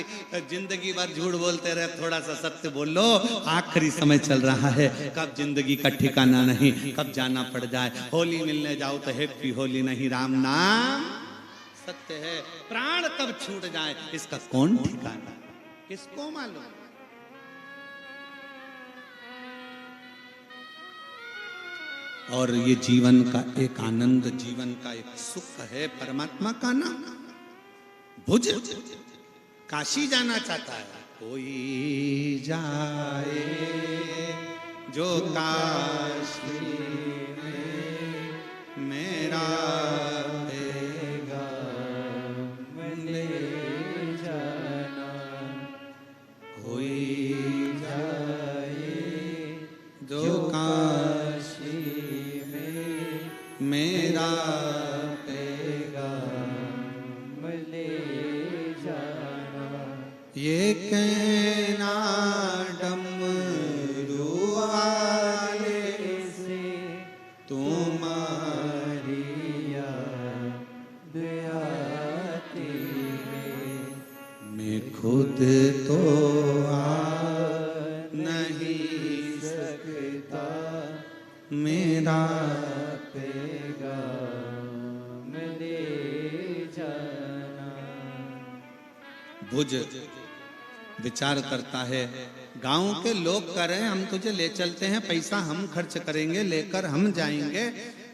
जिंदगी भर झूठ बोलते रहे, थोड़ा सा सत्य बोल लो। आखिरी समय चल रहा है, कब जिंदगी का ठिकाना नहीं, कब जाना पड़ जाए। होली मिलने जाओ तो हैप्पी होली नहीं, राम नाम सत्य है। प्राण कब छूट जाए इसका कौन ठिकाना, किसको मालूम। और ये जीवन का एक आनंद, जीवन का एक सुख है, परमात्मा का नाम। भुज काशी जाना चाहता है, कोई जाए जो काशी में मेरा पैगाम ले जाना। कोई जाए जो काशी में मेरा ये कहना डमरू वाले से तुम्हारी याद आती है, मैं खुद तो आ नहीं सकता, मेरा पैगाम ले जाना। भुज विचार करता है, गांव के लोग कह रहे हैं हम तुझे ले चलते हैं, पैसा हम खर्च करेंगे, लेकर हम जाएंगे,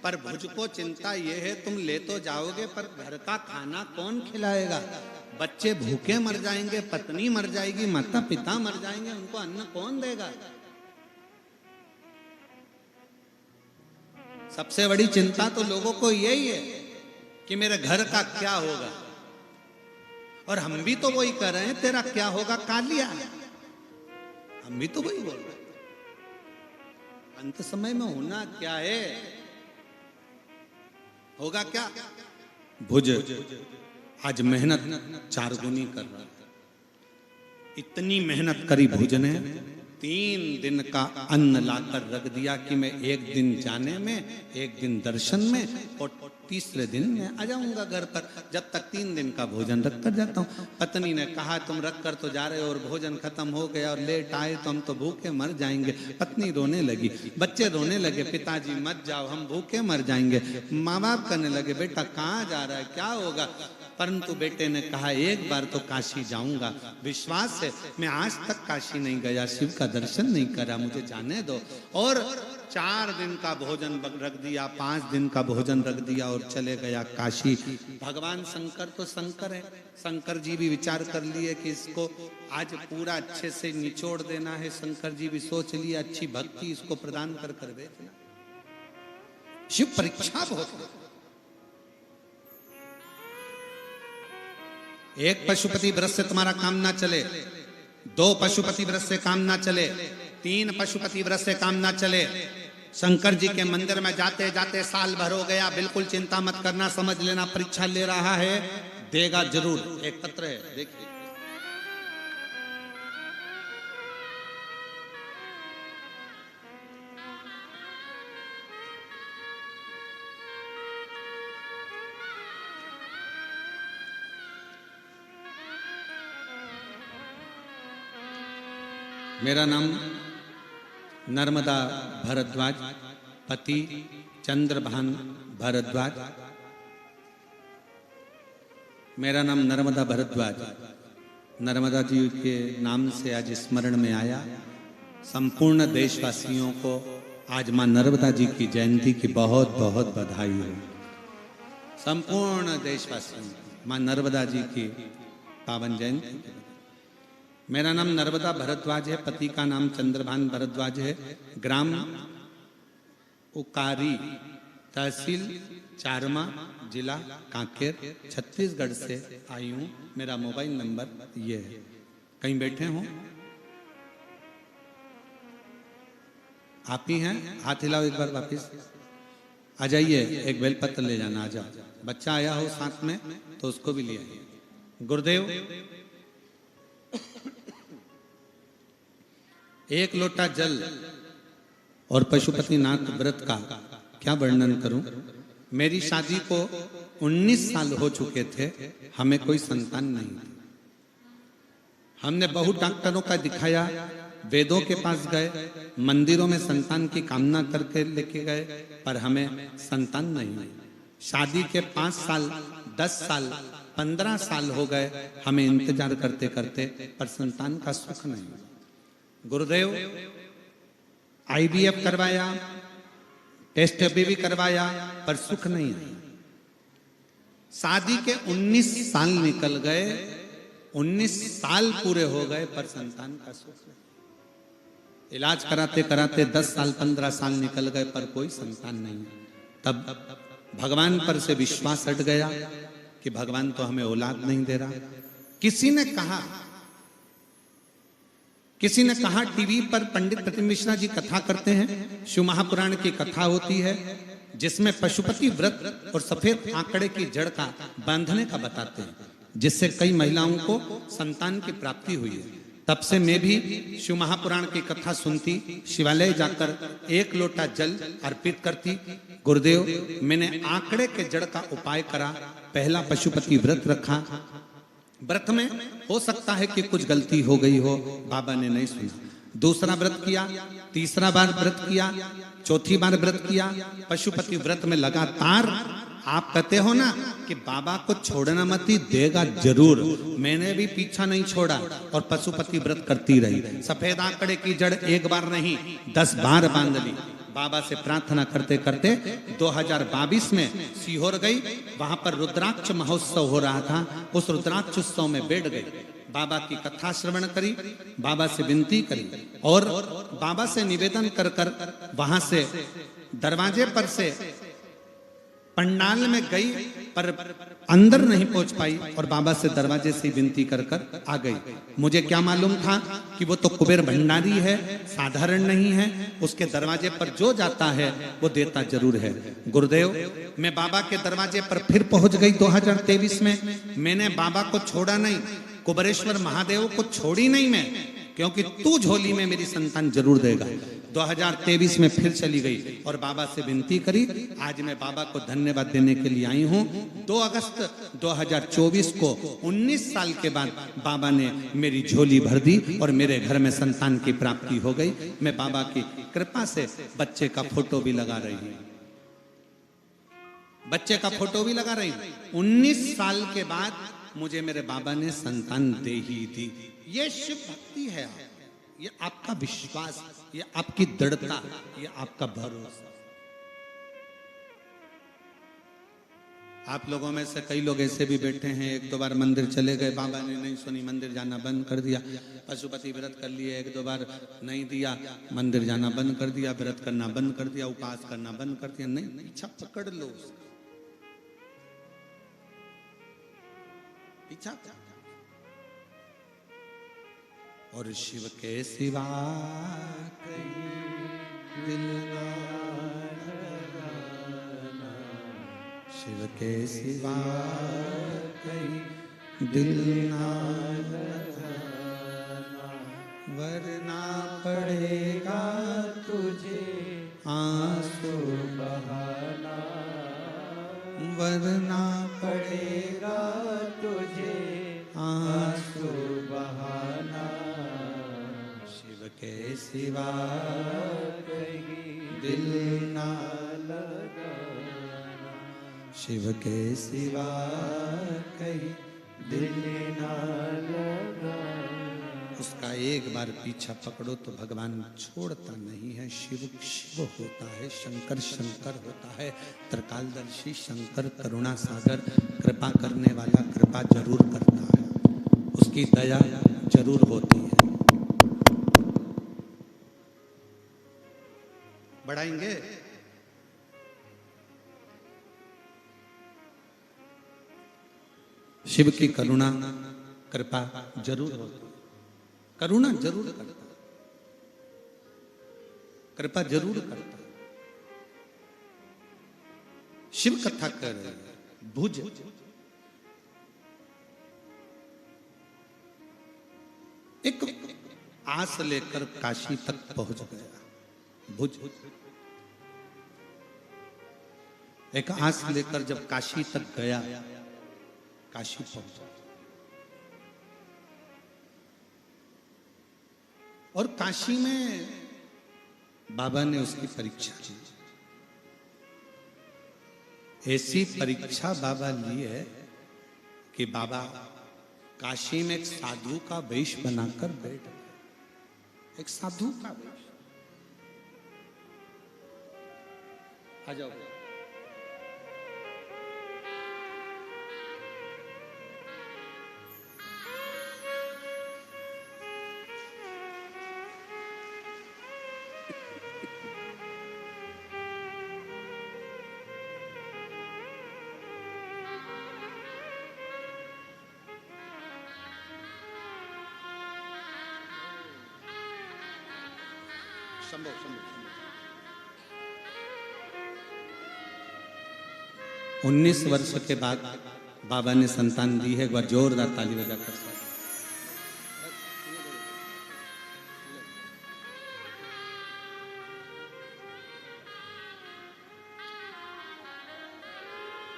पर भुज को चिंता ये है तुम ले तो जाओगे पर घर का खाना कौन खिलाएगा? बच्चे भूखे मर जाएंगे, पत्नी मर जाएगी, माता पिता मर जाएंगे, उनको अन्न कौन देगा? सबसे बड़ी चिंता तो लोगों को यही है कि मेरे घर का क्या होगा। और हम भी तो वही कर रहे हैं, तेरा क्या होगा कालिया, हम भी तो वही बोल रहे हैं। अंत समय में होना क्या है, होगा क्या? भुज आज मेहनत 4 गुनी कर रहा है। इतनी मेहनत करी भुज ने, 3 दिन का अन्न लाकर रख दिया कि मैं 1 दिन जाने में, 1 दिन दर्शन में और तीसरे दिन मैं आ जाऊंगा घर पर, जब तक 3 दिन का भोजन रख कर जाता हूँ। पत्नी ने कहा तुम रख कर तो जा रहे हो और भोजन खत्म हो गया और लेट आए तो हम तो भूखे मर जाएंगे। पत्नी रोने लगी, बच्चे रोने लगे, पिताजी मत जाओ हम भूखे मर जाएंगे। माँ बाप कहने लगे बेटा कहाँ जा रहा है, क्या होगा? परंतु बेटे ने कहा एक बार तो काशी जाऊंगा, विश्वास है, मैं आज तक काशी नहीं गया, शिव का दर्शन नहीं करा, मुझे जाने दो। और 4 दिन का भोजन रख दिया, 5 दिन का भोजन रख दिया और चले गया काशी। भगवान शंकर तो शंकर है, शंकर जी भी विचार कर लिए कि इसको आज पूरा अच्छे से निचोड़ देना है। शंकर जी भी सोच लिए अच्छी भक्ति इसको प्रदान कर कर भेजना। शिव परीक्षा बहुत है। एक पशुपति व्रत से तुम्हारा काम ना चले, 2 पशुपति व्रत से काम ना चले, 3 पशुपति व्रत से काम ना चले। शंकर जी के मंदिर में जाते जाते साल भर हो गया, बिल्कुल चिंता मत करना, समझ लेना परीक्षा ले रहा है, देगा जरूर। एक पत्र है देखिए, मेरा नाम नर्मदा भारद्वाज, पति चंद्रभान भारद्वाज। मेरा नाम नर्मदा भारद्वाज नर्मदा जी के नाम से आज स्मरण में आया। संपूर्ण देशवासियों को आज मां नर्मदा जी की जयंती की बहुत बहुत बधाई हो। संपूर्ण देशवासियों को मां नर्मदा जी की पावन जयंती। मेरा नाम नर्मदा भारद्वाज है, पति का नाम चंद्रभान भारद्वाज है। ग्राम उकारी, तहसील चारमा, जिला कांकेर, छत्तीसगढ़ से आई हूँ। मेरा मोबाइल नंबर ये है। कहीं बैठे हो आप ही हैं? हाथ हिलाओ एक बार, वापिस आ जाइए। एक बेलपत्र ले जाना, आ जाओ। बच्चा आया हो साथ में तो उसको भी ले आइए। गुरुदेव एक लोटा जल और पशुपतिनाथ व्रत का क्या वर्णन करूं। मेरी शादी को 19 साल हो चुके थे, हमें कोई संतान नहीं थी। हमने बहुत डॉक्टरों का दिखाया, वेदों के पास गए, मंदिरों में संतान की कामना करके लेके गए, पर हमें संतान नहीं हुई। शादी के 5 साल, 10 साल, 15 साल हो गए हमें इंतजार करते करते, पर संतान का सुख नहीं। गुरुदेव IVF करवाया, टेस्ट भी करवाया, पर सुख नहीं आया। शादी के 19 साल निकल गए, 19 साल पूरे हो गए, पर संतान का सुख नहीं। इलाज कराते कराते 10 साल 15 साल निकल गए, पर कोई संतान नहीं। तब भगवान पर से विश्वास हट गया कि भगवान तो हमें औलाद नहीं दे रहा। किसी ने कहा टीवी पर पंडित प्रतिम मिश्रा जी कथा करते हैं, शिव महापुराण की कथा होती है जिसमें पशुपति व्रत और सफेद आंकड़े की जड़ का बांधने का बताते हैं, जिससे कई महिलाओं को संतान की प्राप्ति हुई है। तब से मैं भी शिव महापुराण की कथा सुनती, शिवालय जाकर 1 लोटा जल अर्पित करती। गुरुदेव मैंने आंकड़े के जड़ का उपाय करा, पहला पशुपति व्रत रखा। व्रत में हो सकता है कि कुछ गलती हो गई हो, बाबा ने नहीं सुना। दूसरा व्रत किया, तीसरा बार व्रत किया, चौथी बार व्रत किया। पशुपति व्रत में लगातार, आप कहते हो ना कि बाबा को छोड़ना मत ही, देगा जरूर। मैंने भी पीछा नहीं छोड़ा और पशुपति व्रत करती रही। सफेद आंकड़े की जड़ 1 बार नहीं 10 बार बांध ली। बाबा से प्रार्थना करते करते 2022 में सीहोर गई, वहां पर रुद्राक्ष महोत्सव हो रहा था। उस रुद्राक्ष उत्सव में बैठ गई, बाबा की कथा श्रवण करी, बाबा से विनती करी और बाबा से निवेदन कर कर वहां से दरवाजे पर से पंडाल में गई, पर अंदर नहीं पहुंच पाई और बाबा से दरवाजे से विनती कर कर आ गई। मुझे क्या मालूम था कि वो तो कुबेर भंडारी है, साधारण नहीं है। उसके दरवाजे पर जो जाता है वो देता जरूर है। गुरुदेव मैं बाबा के दरवाजे पर फिर पहुंच गई 2023 में। मैंने बाबा को छोड़ा नहीं, कुबेरेश्वर महादेव को छोड़ी नहीं मैं, क्योंकि तू झोली में मेरी संतान जरूर देगा। 2023 में फिर चली गई और बाबा से विनती करी। आज मैं बाबा को धन्यवाद देने के लिए आई हूँ। 2 अगस्त 2024 को 19 साल के बाद बाबा ने मेरी झोली भर दी और मेरे घर में संतान की प्राप्ति हो गई। मैं बाबा की कृपा से बच्चे का फोटो भी लगा रही हूँ, बच्चे का फोटो भी लगा रही हूँ। 19 साल के बाद मुझे मेरे बाबा ने संतान दे ही दी। ये शिव भक्ति है, ये आपका विश्वास, ये आपकी दृढ़ता, ये आपका भरोसा। आप लोगों में से कई लोग ऐसे भी बैठे हैं, 1-2 बार मंदिर चले गए, बाबा ने नहीं सुनी, मंदिर जाना बंद कर दिया। पशुपति व्रत कर लिए, 1-2 बार नहीं दिया, मंदिर जाना बंद कर दिया, व्रत करना बंद कर दिया, उपवास करना बंद कर दिया। नहीं, पीछा पकड़ लो, पीछा। और शिव के सिवा कहीं दिल ना लगाना, शिव के सिवा कहीं दिल ना लगाना, वरना पड़ेगा तुझे आंसू बहाना, वरना पड़ेगा तुझे आंसू बहाना, शिव के सिवा कहीं दिल ना लगाना, शिव के सिवा कहीं दिल ना लगाना। उसका एक बार पीछा पकड़ो तो भगवान छोड़ता नहीं है। शिव शिव होता है, शंकर शंकर होता है, त्रिकालदर्शी शंकर करुणा सागर, कृपा करने वाला कृपा जरूर करता है, उसकी दया जरूर होती है। बढ़ाएंगे शिव की करुणा कृपा जरूर होती है, करुणा जरूर करता, कृपा जरूर करता। शिव कथा कर रहे हैं, भुज एक आस लेकर काशी तक पहुंच गया। भुज एक आस लेकर जब काशी तक गया, काशी पहुंचा और काशी में बाबा ने उसकी परीक्षा ली। ऐसी परीक्षा बाबा ली है कि बाबा काशी में एक साधु का वेश बनाकर बैठ गए। एक साधु का वेश। आ जाओ। संभव संभव 19 वर्ष के बाद बाबा ने संतान दी है। एक बार जोरदार ताली बजाकर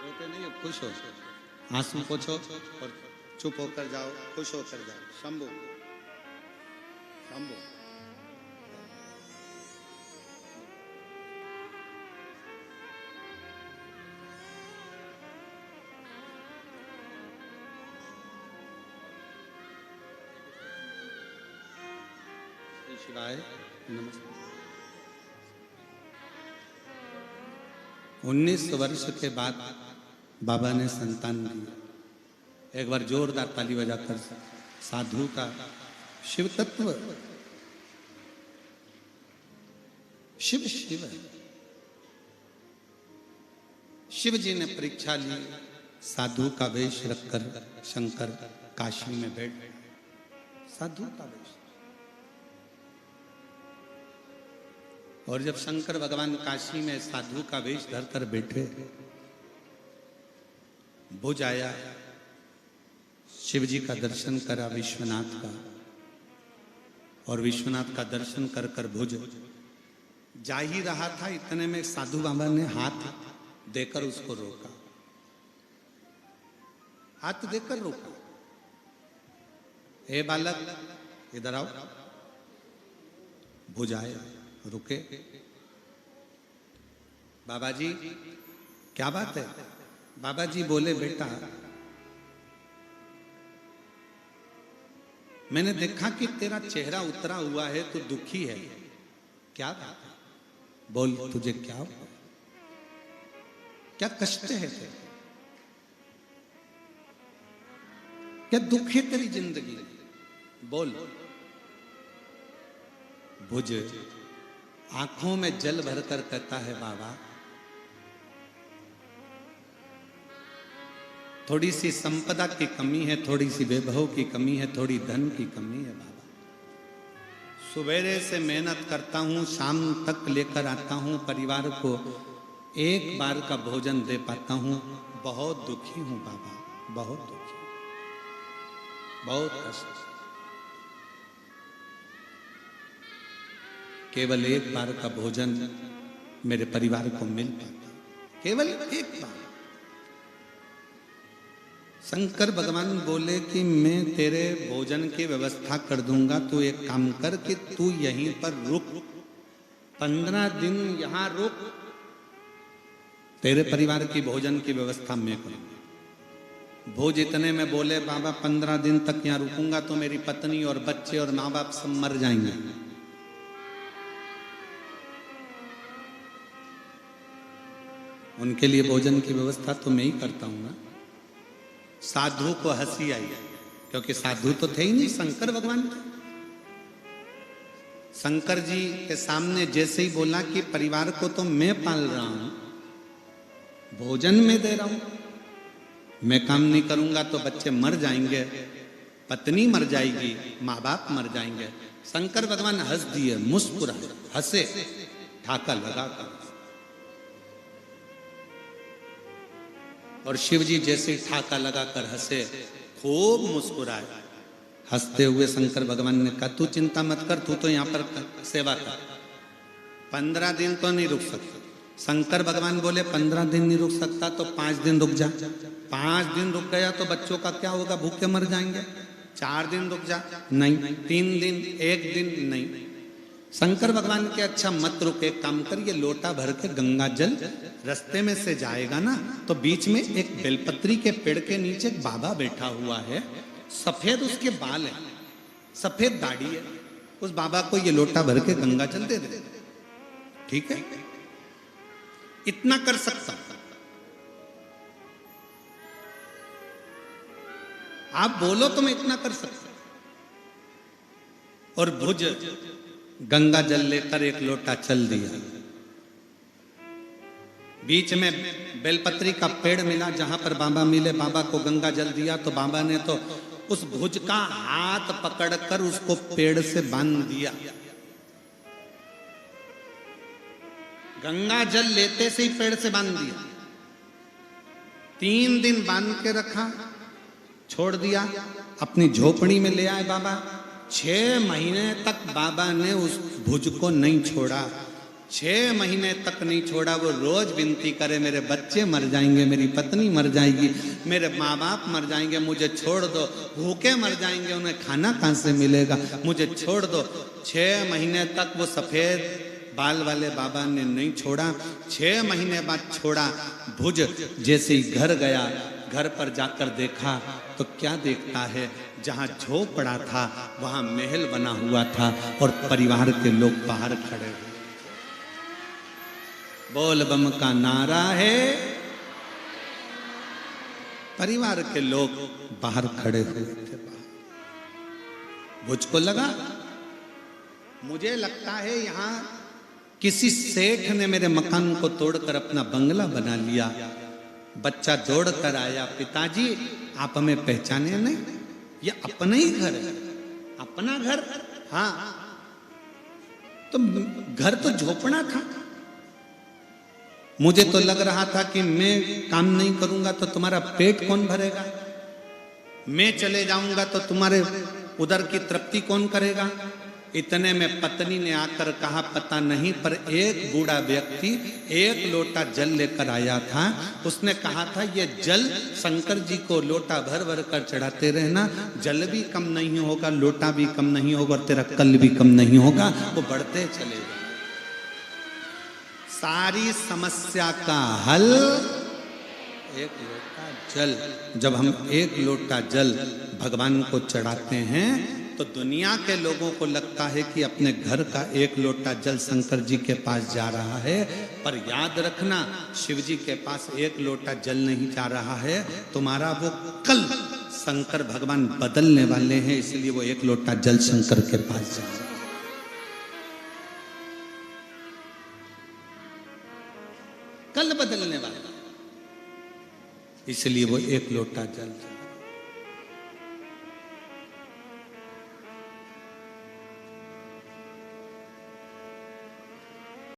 रोते नहीं, खुश हो, आंसू पोछो और चुप होकर जाओ, खुश होकर जाओ। शंभू शंभू शिवाय नमस्ते। 19 वर्ष के बाद बाबा ने संतान दी। एक बार जोरदार ताली बजाकर साधु का शिव तत्व, शिव शिव शिव जी ने परीक्षा ली। साधु का वेश रखकर शंकर काशी में बैठ गए। साधु का वेश। और जब शंकर भगवान काशी में साधु का वेश धरकर बैठे, भुज आया, शिव जी का दर्शन करा विश्वनाथ का, और विश्वनाथ का दर्शन कर कर भुज जा ही रहा था, इतने में साधु बाबा ने हाथ देकर उसको रोका। हाथ देकर रोका, हे बालक इधर आओ। भुज आए, रुके। बाबा जी क्या बात है? बाबा जी बोले, बेटा मैंने देखा कि तेरा चेहरा उतरा हुआ है, तो दुखी है, क्या बात है? बोल, तुझे क्या हुआ? क्या कष्ट है तेरे? क्या दुख है तेरी जिंदगी? बोल। भुज आंखों में जल भरकर कहता है, बाबा थोड़ी सी संपदा की कमी है, थोड़ी सी वैभव की कमी है, थोड़ी धन की कमी है बाबा। सुबेरे से मेहनत करता हूं, शाम तक लेकर आता हूं, परिवार को एक बार का भोजन दे पाता हूं। बहुत दुखी हूं बाबा, बहुत दुखी, बहुत कष्ट। केवल एक बार का भोजन मेरे परिवार को मिल पाता, केवल एक बार। शंकर भगवान बोले कि मैं तेरे भोजन की व्यवस्था कर दूंगा, तू एक काम कर कि तू यहीं पर रुक, 15 दिन यहां रुक, तेरे परिवार की भोजन की व्यवस्था मैं करूंगा। भोज इतने में बोले, बाबा 15 दिन तक यहां रुकूंगा तो मेरी पत्नी और बच्चे और माँ बाप सब मर जाएंगे। उनके लिए भोजन की व्यवस्था तो मैं ही करता हूं ना। साधु को हंसी आई, क्योंकि साधु तो थे ही नहीं, शंकर भगवान थे। शंकर जी के सामने जैसे ही बोला कि परिवार को तो मैं पाल रहा हूं, भोजन में दे रहा हूं, मैं काम नहीं करूंगा तो बच्चे मर जाएंगे, पत्नी मर जाएगी, माँ बाप मर जाएंगे। शंकर भगवान हंस दिए, मुस्कुराए, हंसे, ठाका लगाकर। और शिव जी जैसे ठाका लगाकर हंसे, खूब मुस्कुराए, हंसते हुए शंकर भगवान ने कहा, तू चिंता मत कर, तू तो यहाँ पर सेवा कर, 15 दिन तो नहीं रुक सकता। शंकर भगवान बोले 15 दिन नहीं रुक सकता तो 5 दिन रुक जा। 5 दिन रुक गया तो बच्चों का क्या होगा, भूखे मर जाएंगे। 4 दिन रुक जा, नहीं। 3 दिन, 1 दिन, नहीं। शंकर भगवान के अच्छा मत रुक, एक काम कर, ये लोटा भर के गंगा जल रास्ते में से जाएगा ना तो बीच में एक बेलपत्री के पेड़ के नीचे एक बाबा बैठा हुआ है, सफेद उसके बाल है, सफेद दाढ़ी है, उस बाबा को ये लोटा भर के गंगा जल दे दे। ठीक है, इतना कर सकता। आप बोलो तो मैं इतना कर सकता। और भुज गंगा जल लेकर एक लोटा चल दिया। बीच में बेलपत्री का पेड़ मिला, जहां पर बाबा मिले, बाबा को गंगा जल दिया तो बाबा ने तो उस भुज का हाथ पकड़कर उसको पेड़ से बांध दिया। गंगा जल लेते से ही पेड़ से बांध दिया। 3 दिन बांध के रखा, छोड़ दिया, अपनी झोपड़ी में ले आए बाबा। 6 महीने तक बाबा ने उस भुज को नहीं छोड़ा। 6 महीने तक नहीं छोड़ा। वो रोज विनती करे, मेरे बच्चे मर जाएंगे, मेरी पत्नी मर जाएगी, मेरे माँ बाप मर जाएंगे, मुझे छोड़ दो, भूखे मर जाएंगे, उन्हें खाना कहाँ से मिलेगा, मुझे छोड़ दो। 6 महीने तक वो सफेद बाल वाले बाबा ने नहीं छोड़ा। 6 महीने बाद छोड़ा। भुज जैसे ही घर गया, घर पर जाकर देखा तो क्या देखता है, जहां झोपड़ा था वहां महल बना हुआ था और परिवार के लोग बाहर खड़े हुए। बोल बम का नारा है, परिवार के लोग बाहर खड़े हुए थे। भुज को लगा, मुझे लगता है यहां किसी सेठ ने मेरे मकान को तोड़कर अपना बंगला बना लिया। बच्चा दौड़ कर आया, पिताजी आप हमें पहचाने नहीं, ये अपना ही घर है। अपना घर? हाँ। तो घर तो झोपड़ा था। मुझे तो लग रहा था कि मैं काम नहीं करूंगा तो तुम्हारा पेट कौन भरेगा, मैं चले जाऊंगा तो तुम्हारे उधर की तृप्ति कौन करेगा। इतने में पत्नी ने आकर कहा, पता नहीं, पर एक बूढ़ा व्यक्ति 1 लोटा जल लेकर आया था। उसने कहा था, ये जल शंकर जी को लोटा भर भर कर चढ़ाते रहना, जल भी कम नहीं होगा, लोटा भी कम नहीं होगा और तेरा कल भी कम नहीं होगा, वो बढ़ते चलेगा। सारी समस्या का हल 1 लोटा जल। जब हम 1 लोटा जल भगवान को चढ़ाते हैं तो दुनिया के लोगों को लगता है कि अपने घर का 1 लोटा जल शंकर जी के पास जा रहा है, पर याद रखना, शिव जी के पास 1 लोटा जल नहीं जा रहा है। तुम्हारा वो कल शंकर भगवान बदलने वाले हैं, इसलिए वो 1 लोटा जल शंकर के पास जा रहा है। कल बदलने वाला, इसलिए वो 1 लोटा जल।